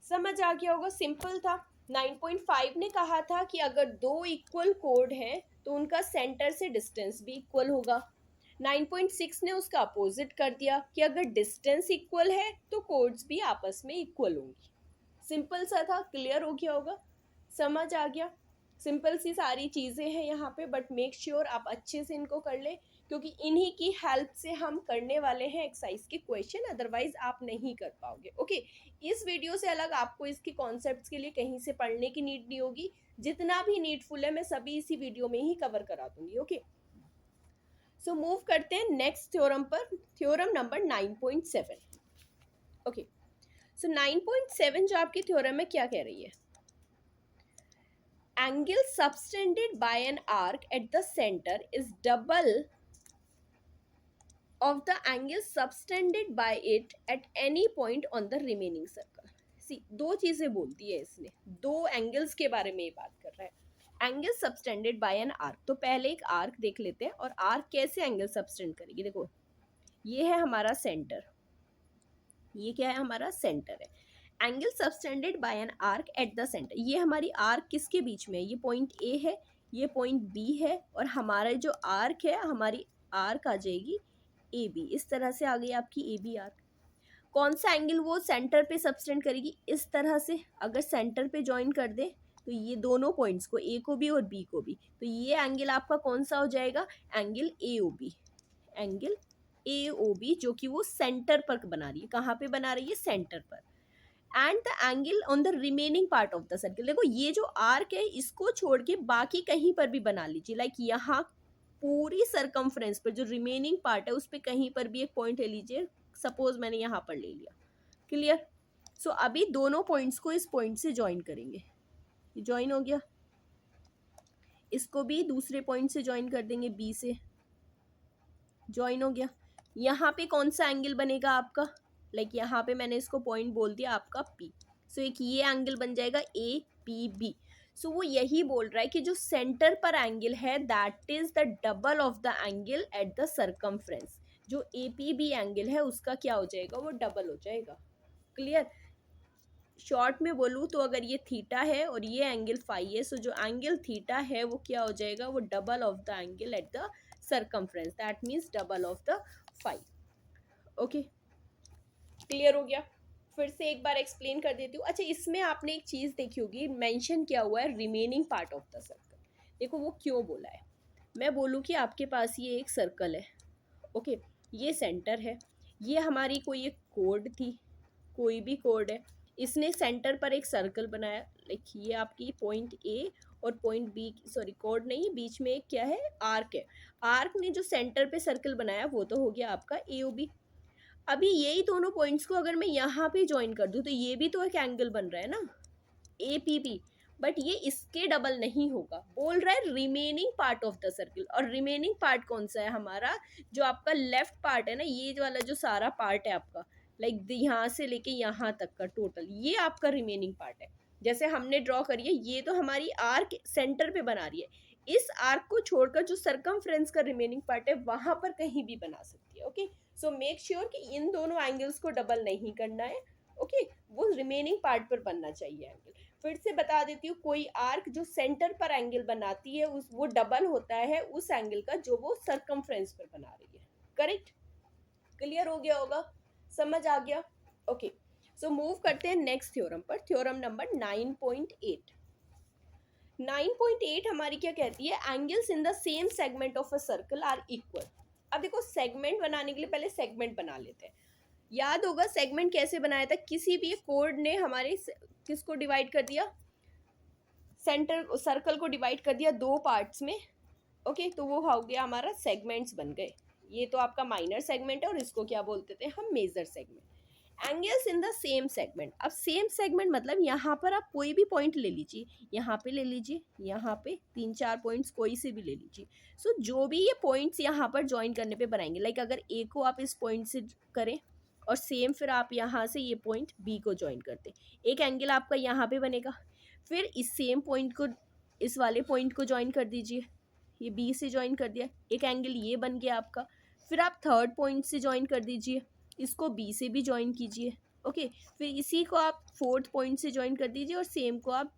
समझ आ गया होगा, सिंपल था। 9.5 ने कहा था कि अगर दो इक्वल कोड हैं तो उनका सेंटर से डिस्टेंस भी इक्वल होगा। 9.6 ने उसका अपोजिट कर दिया कि अगर डिस्टेंस इक्वल है तो कोड्स भी आपस में इक्वल होंगी। सिंपल सा था, क्लियर हो गया होगा, समझ आ गया। सिंपल सी सारी चीज़ें हैं यहाँ पे, बट मेक श्योर आप अच्छे से इनको कर लें, क्योंकि इन्हीं की हेल्प से हम करने वाले हैं एक्सरसाइज के क्वेश्चन, अदरवाइज आप नहीं कर पाओगे। ओके, इस वीडियो से अलग आपको इसके कॉन्सेप्ट्स के लिए कहीं से पढ़ने की नीड नहीं होगी। जितना भी नीडफुल है मैं सभी इसी वीडियो में ही कवर करा दूंगी। ओके, सो मूव करते हैं नेक्स्ट थ्योरम पर, थ्योरम नंबर 9.7। ओके, सो 9.7 जो आपकी थ्योरम है क्या कह रही है? Angle subtended bye an arc at the centre is double of the angle subtended by it at any point on the remaining circle। सी दो चीजें बोलती है इसने, दो एंगल्स के बारे में ये बात कर रहा है। Angle subtended bye an arc, तो पहले एक आर्क देख लेते हैं और आर्क कैसे एंगल सबटेंड करेगी। देखो ये है हमारा सेंटर, ये क्या है हमारा सेंटर है। Angle subtended bye an arc at the centre, ये हमारी आर्क किसके बीच में है? ये पॉइंट ए है, ये पॉइंट बी है, और हमारा जो आर्क है, हमारी आर्क आ जाएगी ए बी। इस तरह से आ गई आपकी ए बी आर्क। कौन सा एंगल वो सेंटर पे सबटेंड करेगी? इस तरह से अगर सेंटर पे ज्वाइन कर दे तो ये दोनों पॉइंट्स को, ए को भी और बी को भी, तो ये एंगल आपका कौन सा हो जाएगा? Angle A O B. Angle A O B जो कि वो सेंटर पर बना रही है। कहाँ पे बना रही है? सेंटर पर। And the angle on the remaining part of the circle, देखो ये जो आर्क है इसको छोड़ के बाकी कहीं पर भी बना लीजिए। लाइक यहाँ पूरी सरकमफ्रेंस पर जो रिमेनिंग पार्ट है उस पर कहीं पर भी एक पॉइंट ले लीजिए। सपोज मैंने यहाँ पर ले लिया। क्लियर? सो अभी दोनों पॉइंट्स को इस पॉइंट से ज्वाइन करेंगे। ज्वाइन हो गया। इसको भी दूसरे पॉइंट से ज्वाइन कर देंगे, बी से। ज्वाइन हो गया। यहाँ पे कौन सा एंगल बनेगा आपका? लाइक यहाँ पे मैंने इसको पॉइंट बोल दिया आपका पी। सो एक ये एंगल बन जाएगा ए पी बी। सो वो यही बोल रहा है कि जो सेंटर पर एंगल है that is the double of the angle at the circumference. जो ए पी बी एंगल है उसका क्या हो जाएगा? वो डबल हो जाएगा। क्लियर? शॉर्ट में बोलूँ तो अगर ये थीटा है और ये एंगल फाई है, सो जो एंगल थीटा है वो क्या हो जाएगा? वो double of the angle at the circumference, that means double of the phi. Okay, clear हो गया? फिर से एक बार एक्सप्लेन कर देती हूँ। अच्छा, इसमें आपने एक चीज़ देखी होगी, मेंशन किया हुआ है remaining part of the circle. देखो वो क्यों बोला है। मैं बोलूँ कि आपके पास ये एक सर्कल है, ओके, ये सेंटर है, ये हमारी कोई एक कोड थी, कोई भी कोड है, इसने सेंटर पर एक सर्कल बनाया। लाइक ये आपकी पॉइंट ए और पॉइंट बी, सॉरी कोड नहीं, बीच में एक क्या है? आर्क है। आर्क ने जो सेंटर पे सर्कल बनाया वो तो हो गया आपका ए ओ बी। अभी यही दोनों पॉइंट्स को अगर मैं यहाँ पे ज्वाइन कर दूँ तो ये भी तो एक एंगल बन रहा है ना, ए पी बी। बट ये इसके डबल नहीं होगा। बोल रहा है remaining part of the circle. और रिमेनिंग पार्ट कौन सा है हमारा? जो आपका लेफ्ट पार्ट है ना, ये वाला जो सारा पार्ट है आपका, लाइक यहाँ से लेके यहाँ तक का टोटल, ये आपका रिमेनिंग पार्ट है। जैसे हमने ड्रॉ करी है, ये तो हमारी आर्क सेंटर पे बना रही है। इस आर्क को छोड़कर जो सरकमफ्रेंस का रिमेनिंग पार्ट है वहां पर कहीं भी बना सकती है। ओके, सो मेक श्योर कि इन दोनों एंगल्स को डबल नहीं करना है। ओके, वो रिमेनिंग पार्ट पर बनना चाहिए एंगल। फिर से बता देती हूँ, कोई आर्क जो सेंटर पर एंगल बनाती है उस वो डबल होता है उस एंगल का जो वो सरकमफ्रेंस पर बना रही है। करेक्ट? क्लियर हो गया होगा? समझ आ गया? ओके, सो मूव करते हैं नेक्स्ट थ्योरम पर, थ्योरम नंबर 9.8। 9.8 हमारी क्या कहती है? Angles in the same segment of a circle are equal. अब देखो, सेगमेंट बनाने के लिए पहले सेगमेंट बना लेते हैं। याद होगा सेगमेंट कैसे बनाया था? किसी भी कोड ने हमारे किसको डिवाइड कर दिया? सेंटर सर्कल को डिवाइड कर दिया दो पार्ट्स में। ओके, तो वो हो गया हमारा सेगमेंट्स बन गए। ये तो आपका माइनर सेगमेंट है और इसको क्या बोलते थे हम? Major segment. Angles in the same segment. अब सेम सेगमेंट मतलब यहाँ पर आप कोई भी पॉइंट ले लीजिए, यहाँ पे ले लीजिए, यहाँ पे 3-4 पॉइंट्स कोई से भी ले लीजिए। सो जो भी ये पॉइंट्स यहाँ पर ज्वाइन करने पे बनाएंगे, लाइक अगर ए को आप इस पॉइंट से करें और सेम फिर आप यहाँ से ये पॉइंट बी को ज्वाइन करते, एक एंगल आपका यहाँ पे बनेगा। फिर इस सेम पॉइंट को इस वाले पॉइंट को ज्वाइन कर दीजिए, ये बी से ज्वाइन कर दिया, एक एंगल ये बन गया आपका। फिर आप थर्ड पॉइंट से ज्वाइन कर दीजिए, इसको बी से भी ज्वाइन कीजिए। ओके, फिर इसी को आप फोर्थ पॉइंट से ज्वाइन कर दीजिए और सेम को आप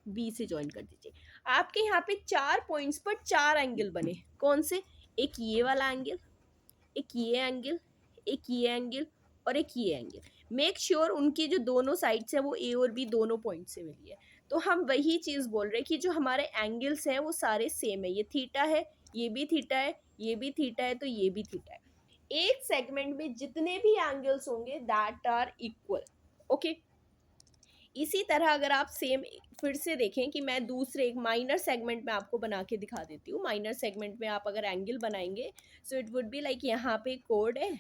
बी से ज्वाइन कर दीजिए। आपके यहाँ पे 4 पॉइंट्स पर 4 एंगल बने। कौन से? एक ये वाला एंगल, एक ये एंगल, एक ये एंगल और एक ये एंगल। मेक श्योर उनकी जो दोनों साइड्स हैं वो ए और बी दोनों पॉइंट से मिली है। तो हम वही चीज़ बोल रहे हैं कि जो हमारे एंगल्स हैं वो सारे सेम है। ये थीटा है, ये भी थीटा है, ये भी थीटा है, तो ये भी थीटा है। एक सेगमेंट में जितने भी एंगल्स होंगे दैट आर इक्वल। ओके, इसी तरह अगर आप सेम फिर से देखें कि मैं दूसरे एक माइनर सेगमेंट में आपको बना के दिखा देती हूँ। माइनर सेगमेंट में आप अगर एंगल बनाएंगे so it would be like यहाँ पे कोड है,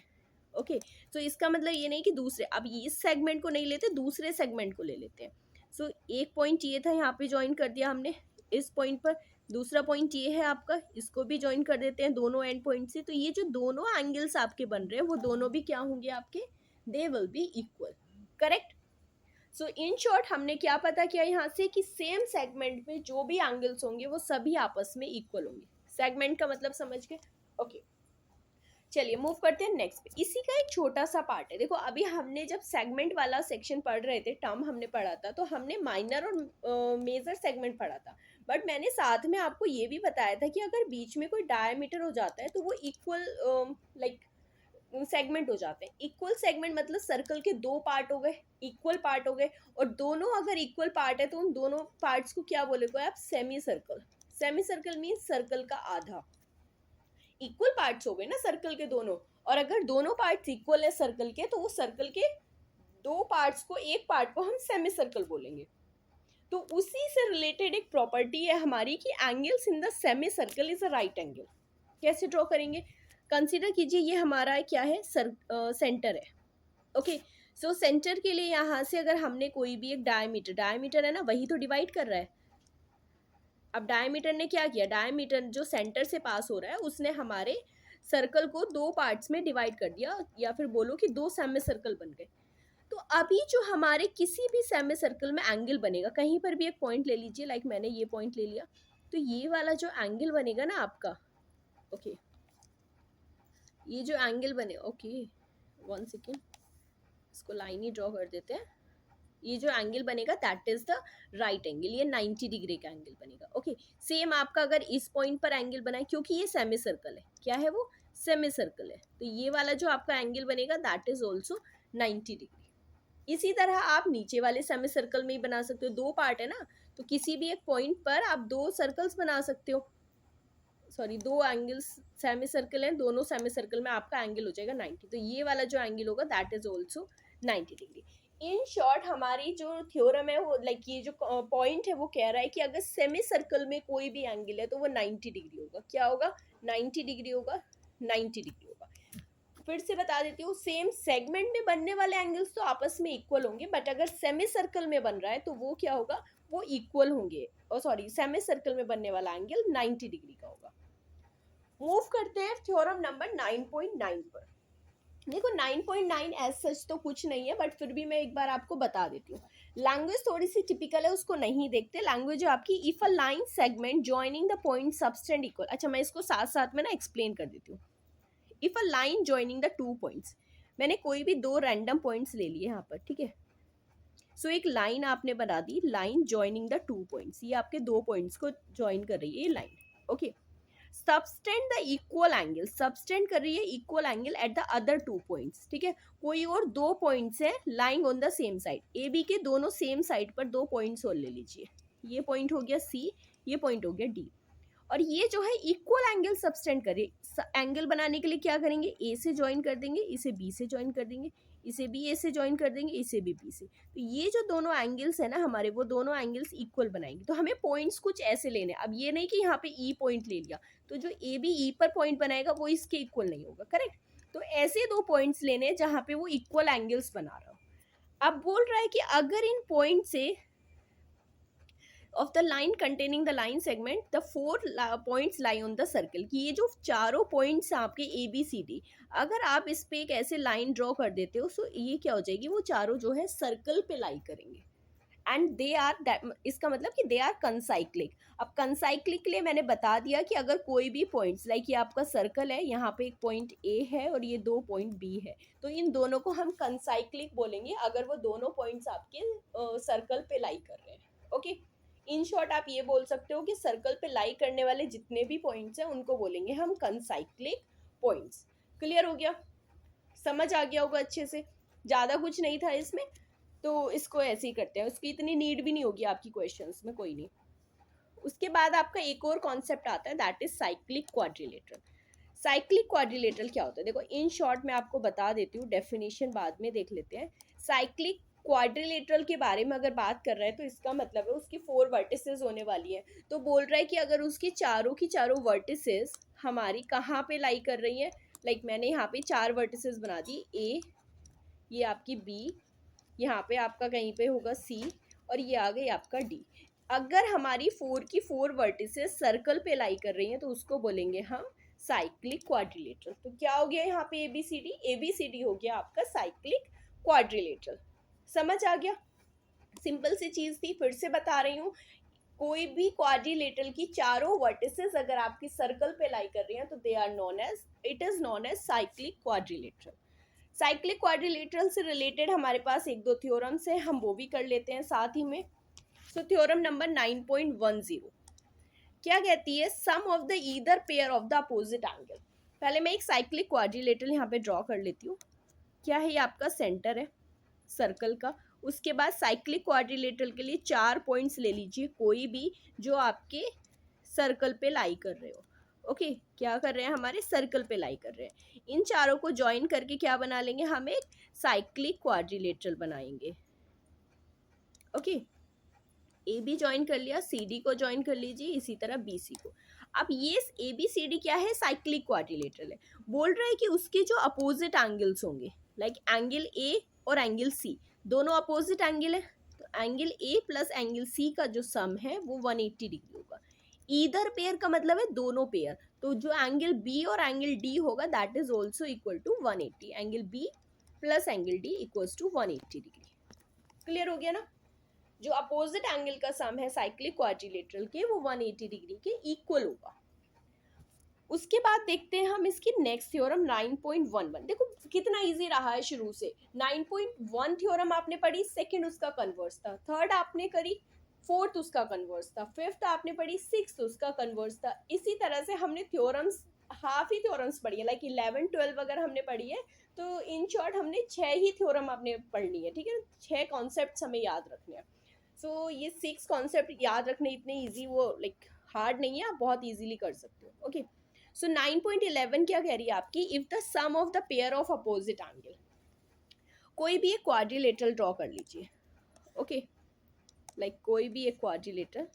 ओके। सो इसका मतलब ये नहीं कि दूसरे, अब इस सेगमेंट को नहीं लेते, दूसरे सेगमेंट को ले लेते हैं। सो एक पॉइंट ये था, यहाँ पे ज्वाइन कर दिया हमने इस पॉइंट पर। दूसरा पॉइंट ये है आपका, इसको भी ज्वाइन कर देते हैं दोनों एंड पॉइंट से। तो ये जो दोनों एंगल्स आपके बन रहे हैं वो दोनों भी क्या होंगे आपके, they will be equal, correct. So in short हमने क्या पता किया यहाँ से कि सेम सेगमेंट में जो भी एंगल्स होंगे वो सभी आपस में इक्वल होंगे। सेगमेंट का मतलब समझ गए, ओके। चलिए मूव करते हैं नेक्स्ट पे। इसी का एक छोटा सा पार्ट है। देखो अभी हमने जब सेगमेंट वाला सेक्शन पढ़ रहे थे, टर्म हमने पढ़ा था, तो हमने माइनर और मेजर सेगमेंट पढ़ा था। बट मैंने साथ में आपको ये भी बताया था कि अगर बीच में कोई डायमीटर हो जाता है तो वो इक्वल लाइक सेगमेंट हो जाते हैं। इक्वल सेगमेंट मतलब सर्कल के दो पार्ट हो गए, इक्वल पार्ट हो गए, और दोनों अगर इक्वल पार्ट है तो उन दोनों पार्ट्स को क्या बोलोगे आप, semi circle. Semi circle means circle का आधा। इक्वल पार्ट्स हो गए ना सर्कल के दोनों, और अगर दोनों पार्ट्स इक्वल है सर्कल के तो वो सर्कल के दो पार्ट्स को, एक पार्ट को हम सेमी सर्कल बोलेंगे। तो उसी से रिलेटेड एक प्रॉपर्टी है हमारी कि angles in the semi circle is a right angle. कैसे ड्रॉ करेंगे, कंसीडर कीजिए ये हमारा क्या है, सेंटर है, ओके। सो सेंटर के लिए यहाँ से अगर हमने कोई भी एक डायमीटर है ना, वही तो डिवाइड कर रहा है। अब डायमीटर ने क्या किया, डायमीटर जो सेंटर से पास हो रहा है उसने हमारे सर्कल को दो पार्ट्स में डिवाइड कर दिया, या फिर बोलो कि दो सेमी सर्कल बन गए। तो अभी जो हमारे किसी भी सेमी सर्कल में एंगल बनेगा, कहीं पर भी एक पॉइंट ले लीजिए, लाइक मैंने ये पॉइंट ले लिया, तो ये वाला जो एंगल बनेगा ना आपका, ओके, ये जो एंगल बने, ओके 1 सेकेंड, इसको लाइन ही ड्रॉ कर देते हैं। ये जो एंगल बनेगा that is the right angle, ये 90 डिग्री का एंगल बनेगा, ओके। सेम आपका अगर इस पॉइंट पर एंगल बनाए, क्योंकि ये सेमी सर्कल है, क्या है वो, सेमी सर्कल है, तो ये वाला जो आपका एंगल बनेगा दैट इज ऑल्सो 90 डिग्री। इसी तरह आप नीचे वाले सेमी सर्कल में ही बना सकते हो, दो पार्ट है ना, तो किसी भी एक पॉइंट पर आप दो सर्कल्स बना सकते हो, सॉरी दो एंगल्स सेमी सर्कल हैं, दोनों सेमी सर्कल में आपका एंगल हो जाएगा 90। तो ये वाला जो एंगल होगा that is also 90 degree. In short हमारी जो थ्योरम है वो लाइक ये जो पॉइंट है वो कह रहा है कि अगर सेमी सर्कल में कोई भी एंगल है तो वो 90 डिग्री होगा। क्या होगा, 90 डिग्री होगा, 90 डिग्री होगा। फिर से बता देती हूँ, सेम सेगमेंट में बनने वाले एंगल्स तो आपस में इक्वल होंगे, बट अगर सेमी सर्कल में बन रहा है तो वो क्या होगा, वो इक्वल होंगे, और सॉरी सेमी सर्कल में बनने वाला एंगल 90 डिग्री का होगा। मूव करते हैं थ्योरम नंबर 9.9 पर। देखो 9.9 एज सच तो कुछ नहीं है, बट फिर भी मैं एक बार आपको बता देती हूँ। लैंग्वेज थोड़ी सी टिपिकल है, उसको नहीं देखते। लैंग्वेज है आपकी, if a line segment joining the point subtended equal. अच्छा मैं इसको साथ साथ में ना एक्सप्लेन कर देती हूँ। If a line joining the two points, मैंने कोई भी दो रैंडम पॉइंट्स ले लिए यहाँ पर, ठीक है। सो एक लाइन आपने बना दी, line joining the two points, ये आपके दो पॉइंट्स को ज्वाइन कर रही है ये line, okay. Subtend the equal angle, subtend कर रही है equal angle at the other two points, ठीक है। कोई और दो पॉइंट्स है lying on the same side, A B के दोनों सेम साइड पर दो पॉइंट्स और ले लीजिए। ये पॉइंट हो गया सी, ये पॉइंट हो गया डी, और ये जो है इक्वल एंगल सबस्टेंड करे। एंगल बनाने के लिए क्या करेंगे, ए से ज्वाइन कर देंगे, इसे बी से ज्वाइन कर देंगे, इसे भी ए से ज्वाइन कर देंगे, इसे भी बी से। तो ये जो दोनों एंगल्स है ना हमारे, वो दोनों एंगल्स इक्वल बनाएंगे। तो हमें पॉइंट्स कुछ ऐसे लेने, अब ये नहीं कि यहाँ पे ई पॉइंट ले लिया तो जो ए बी ई पर पॉइंट बनाएगा वो इसके इक्वल नहीं होगा, करेक्ट। तो ऐसे दो पॉइंट्स लेने जहाँ पे वो इक्वल एंगल्स बना रहा हो। अब बोल रहा है कि अगर इन पॉइंट से of the line containing the line segment the four points lie on the circle, कि ये जो चारों पॉइंट्स आपके ए बी सी डी, अगर आप इस पे एक ऐसे लाइन ड्रॉ कर देते हो सो ये क्या हो जाएगी, वो चारों जो है सर्कल पे लाई करेंगे, एंड दे आर दैट, इसका मतलब कि दे आर कंसाइक्लिक। अब कंसाइक्लिक के लिए मैंने बता दिया कि अगर कोई भी पॉइंट्स लाइक ये आपका सर्कल है, यहाँ पे एक पॉइंट ए है और ये दो पॉइंट बी है, तो इन दोनों को हम कंसाइक्लिक बोलेंगे अगर वो दोनों पॉइंट्स आपके सर्कल पे लाई कर रहे हैं, ओके। इन शॉर्ट आप ये बोल सकते हो कि सर्कल पे लाई करने वाले जितने भी पॉइंट्स हैं उनको बोलेंगे हम कंसाइक्लिक पॉइंट्स। क्लियर हो गया, समझ आ गया होगा अच्छे से, ज़्यादा कुछ नहीं था इसमें, तो इसको ऐसे ही करते हैं, उसकी इतनी नीड भी नहीं होगी आपकी क्वेश्चंस में, कोई नहीं। उसके बाद आपका एक और कॉन्सेप्ट आता है that is cyclic quadrilateral. Cyclic quadrilateral क्या होता है, देखो इन शॉर्ट मैं आपको बता देती हूँ, डेफिनेशन बाद में देख लेते हैं। साइक्लिक क्वाड्रिलेटरल के बारे में अगर बात कर रहे हैं तो इसका मतलब है उसकी 4 वर्टिसेस होने वाली है। तो बोल रहा है कि अगर उसकी चारों की चारों वर्टिसेस हमारी कहाँ पे लाई कर रही हैं, लाइक मैंने यहाँ पे 4 वर्टिसेस बना दी, ए, ये आपकी बी, यहाँ पे आपका कहीं पे होगा सी, और ये आ गई आपका डी। अगर हमारी 4 की 4 वर्टिसेस सर्कल पे लाई कर रही हैं तो उसको बोलेंगे हम साइक्लिक क्वाड्रिलेटरल। तो क्या हो गया यहाँ पे ABCD हो गया आपका साइक्लिक क्वाड्रिलेटरल। समझ आ गया? सिंपल सी चीज थी, फिर से बता रही हूँ। कोई भी क्वाड्रिलेटरल की चारों वर्टिसेस अगर आपकी सर्कल पे लाई कर रही हैं तो it is known as cyclic quadrilateral. Cyclic quadrilateral से रिलेटेड हमारे पास एक दो थ्योरम्स हैं, हम वो भी कर लेते हैं साथ ही में। सो थ्योरम नंबर 9.10 क्या कहती है? Sum of the either pair of the opposite angle. पहले मैं एक साइक्लिक क्वाड्रिलेटरल यहाँ पे ड्रॉ कर लेती हूँ। क्या है? ये आपका सेंटर है सर्कल का। उसके बाद साइक्लिक क्वाड्रिलेटरल के लिए 4 पॉइंट्स ले लीजिए, कोई भी जो आपके सर्कल पे लाई कर रहे हो। ओके, क्या कर रहे हैं? हमारे सर्कल पे लाई कर रहे हैं। इन चारों को ज्वाइन करके क्या बना लेंगे? हम एक साइक्लिक क्वाड्रिलेटरल बनाएंगे। ओके, ए बी ज्वाइन कर लिया, सी डी को ज्वाइन कर लीजिए, इसी तरह बी सी को। अब ये ए बी सी डी क्या है? साइक्लिक क्वाड्रिलेटरल है। बोल रहा है कि उसके जो अपोजिट एंगल्स होंगे, लाइक एंगल ए और एंगल सी, दोनों अपोजिट एंगल है, तो angle A plus angle C का जो सम है वो 180 डिग्री होगा। ईदर पेयर का मतलब है दोनों पेयर, तो जो एंगल बी और एंगल डी होगा that is also equal to 180। Angle B plus angle D equals to 180 degree. Clear हो गया ना? जो अपोजिट एंगल का सम है साइक्लिक क्वाड्रिलेटरल के, वो 180 डिग्री के इक्वल होगा। उसके बाद देखते हैं हम इसकी नेक्स्ट थ्योरम 9.11। देखो कितना इजी रहा है शुरू से। 9.1 थ्योरम आपने पढ़ी, सेकंड उसका कन्वर्स था, थर्ड आपने करी, फोर्थ उसका कन्वर्स था, फिफ्थ आपने पढ़ी, सिक्स्थ उसका कन्वर्स था। इसी तरह से हमने थ्योरम्स, हाफ ही थ्योरम्स पढ़ी है, लाइक 11 12 अगर हमने पढ़ी है तो इन शॉर्ट हमने 6 ही थ्योरम आपने पढ़नी है। ठीक है, 6 कॉन्सेप्ट हमें याद रखने हैं। सो ये 6 कॉन्सेप्ट याद रखने इतने ईजी, वो लाइक हार्ड नहीं है, आप बहुत ईजिली कर सकते हो। ओके, सो 9.11 क्या कह रही है आपकी? If the sum of the pair of opposite angle. कोई भी एक क्वाड्रिलेटरल ड्रॉ कर लीजिए। ओके, लाइक कोई भी एक क्वाड्रिलेटरल,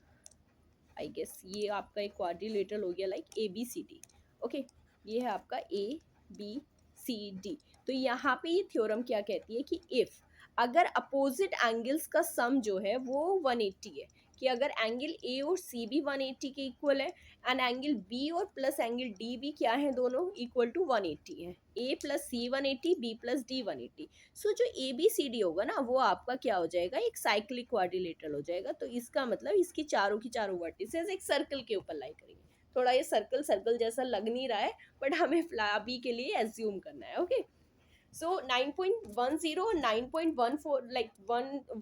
आई गेस ये आपका एक क्वाड्रिलेटरल हो गया, लाइक ABCD। ओके, ये है आपका ABCD। तो यहाँ पे ये थ्योरम क्या कहती है कि इफ अगर अपोजिट एंगल्स का सम जो है वो 180 है, कि अगर एंगल ए और सी भी 180 के इक्वल है एंड एंगल बी और प्लस एंगल डी भी क्या है, दोनों इक्वल टू 180 है, ए प्लस सी 180, बी प्लस डी 180। सो जो ABCD होगा ना वो आपका क्या हो जाएगा? एक साइक्लिक क्वाड्रिलेटरल हो जाएगा। तो इसका मतलब इसकी चारों की चारों वर्टिसेस एक सर्कल के ऊपर लाई करेंगे। थोड़ा ये सर्कल सर्कल जैसा लग नहीं रहा है, बट हमें अभी के लिए एज्यूम करना है। ओके, सो 9.10 और 9.14, लाइक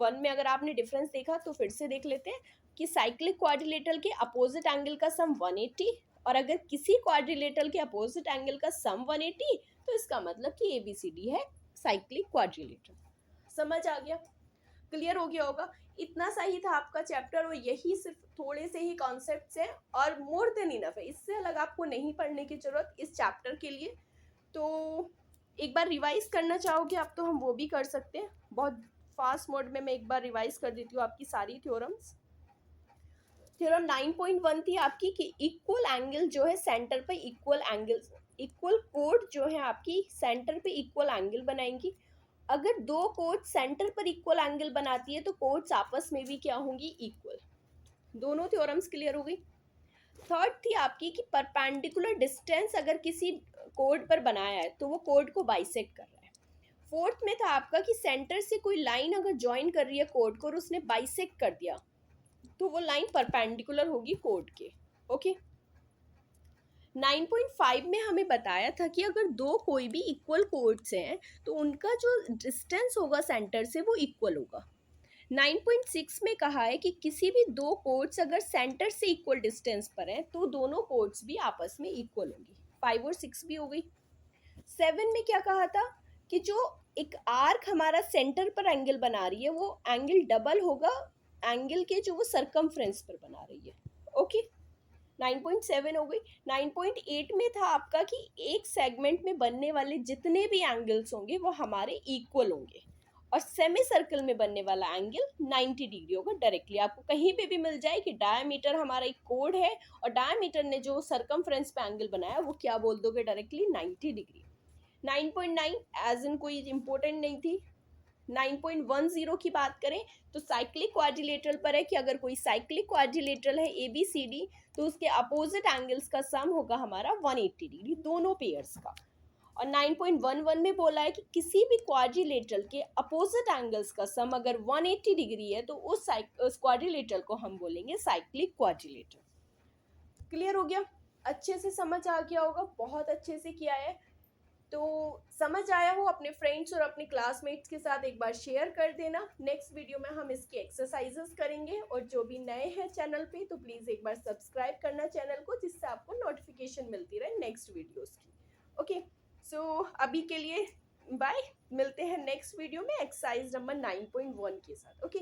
1 में अगर आपने डिफरेंस देखा तो फिर से देख लेते हैं कि साइक्लिक क्वाड्रिलेटरल के अपोजिट एंगल का सम 180, और अगर किसी क्वाड्रिलेटरल के अपोजिट एंगल का सम 180 तो इसका मतलब कि ABCD है साइक्लिक क्वाड्रिलेटरल। समझ आ गया? क्लियर हो गया होगा? इतना सा ही था आपका चैप्टर, और यही सिर्फ थोड़े से ही कॉन्सेप्ट्स हैं और मोर देन इनफ है। इससे अलग आपको नहीं पढ़ने की जरूरत इस चैप्टर के लिए। तो एक बार रिवाइज करना चाहोगे आप तो हम वो भी कर सकते हैं, बहुत फास्ट मोड में मैं एक बार रिवाइज कर देती हूँ आपकी सारी थ्योरम्स। थ्योरम 9.1 थी आपकी कि इक्वल एंगल जो है सेंटर पे इक्वल एंगल, इक्वल कोड जो है आपकी सेंटर पे इक्वल एंगल बनाएंगी। अगर दो कोड सेंटर पर इक्वल एंगल बनाती है तो कोड्स आपस में भी क्या होंगी? इक्वल। दोनों थ्योरम्स क्लियर हो गई। थर्ड थी आपकी कि परपेंडिकुलर डिस्टेंस अगर किसी कोड पर बनाया है तो वो कोड को बाइसेक्ट कर रहा है। फोर्थ में था आपका कि सेंटर से कोई लाइन अगर ज्वाइन कर रही है कोड को और उसने बाइसेक्ट कर दिया तो वो लाइन परपेंडिकुलर होगी कोड के। ओके, 9.5 में हमें बताया था कि अगर दो कोई भी इक्वल कोड्स हैं तो उनका जो डिस्टेंस होगा सेंटर से वो इक्वल होगा। 9.6 में कहा है कि किसी भी दो कोड्स अगर सेंटर से इक्वल डिस्टेंस पर हैं तो दोनों कोड्स भी आपस में इक्वल होंगी। 5 और 6 भी हो गई। 7 में क्या कहा था कि जो एक आर्क हमारा सेंटर पर एंगल बना रही है वो एंगल डबल होगा एंगल के जो वो सरकमफ्रेंस पर बना रही है। ओके, 9.7 हो गई। 9.8 में था आपका कि एक सेगमेंट में बनने वाले जितने भी एंगल्स होंगे वो हमारे इक्वल होंगे। और सेमी सर्कल में बनने वाला एंगल 90 डिग्री होगा डायरेक्टली। आपको कहीं पे भी मिल जाए कि डायमीटर हमारा एक कोड है और डायमीटर ने जो सरकमफ्रेंस पे एंगल बनाया वो क्या बोल दोगे डायरेक्टली 90 डिग्री। 9.9 एज इन कोई इंपॉर्टेंट नहीं थी। 9.10 की बात करें तो साइक्लिक क्वाड्रिलेटरल पर है कि अगर कोई साइक्लिक क्वाड्रिलेटरल है ABCD तो उसके अपोजिट एंगल्स का सम होगा हमारा 180 डिग्री दोनों पेयर्स का। और 9.11 में बोला है कि किसी भी क्वाड्रिलेटरल के अपोजिट एंगल्स का सम अगर 180 डिग्री है तो उस क्वाड्रिलेटरल को हम बोलेंगे साइक्लिक क्वाड्रिलेटरल। क्लियर हो गया? अच्छे से समझ आ गया होगा, बहुत अच्छे से किया है। तो समझ आया हो अपने फ्रेंड्स और अपने क्लासमेट्स के साथ एक बार शेयर कर देना। नेक्स्ट वीडियो में हम इसकी एक्सरसाइजेस करेंगे और जो भी नए हैं चैनल पे तो प्लीज़ एक बार सब्सक्राइब करना चैनल को, जिससे आपको नोटिफिकेशन मिलती रहे नेक्स्ट वीडियोस की। ओके, सो अभी के लिए बाय, मिलते हैं नेक्स्ट वीडियो में एक्सरसाइज नंबर 9.1 के साथ। ओके।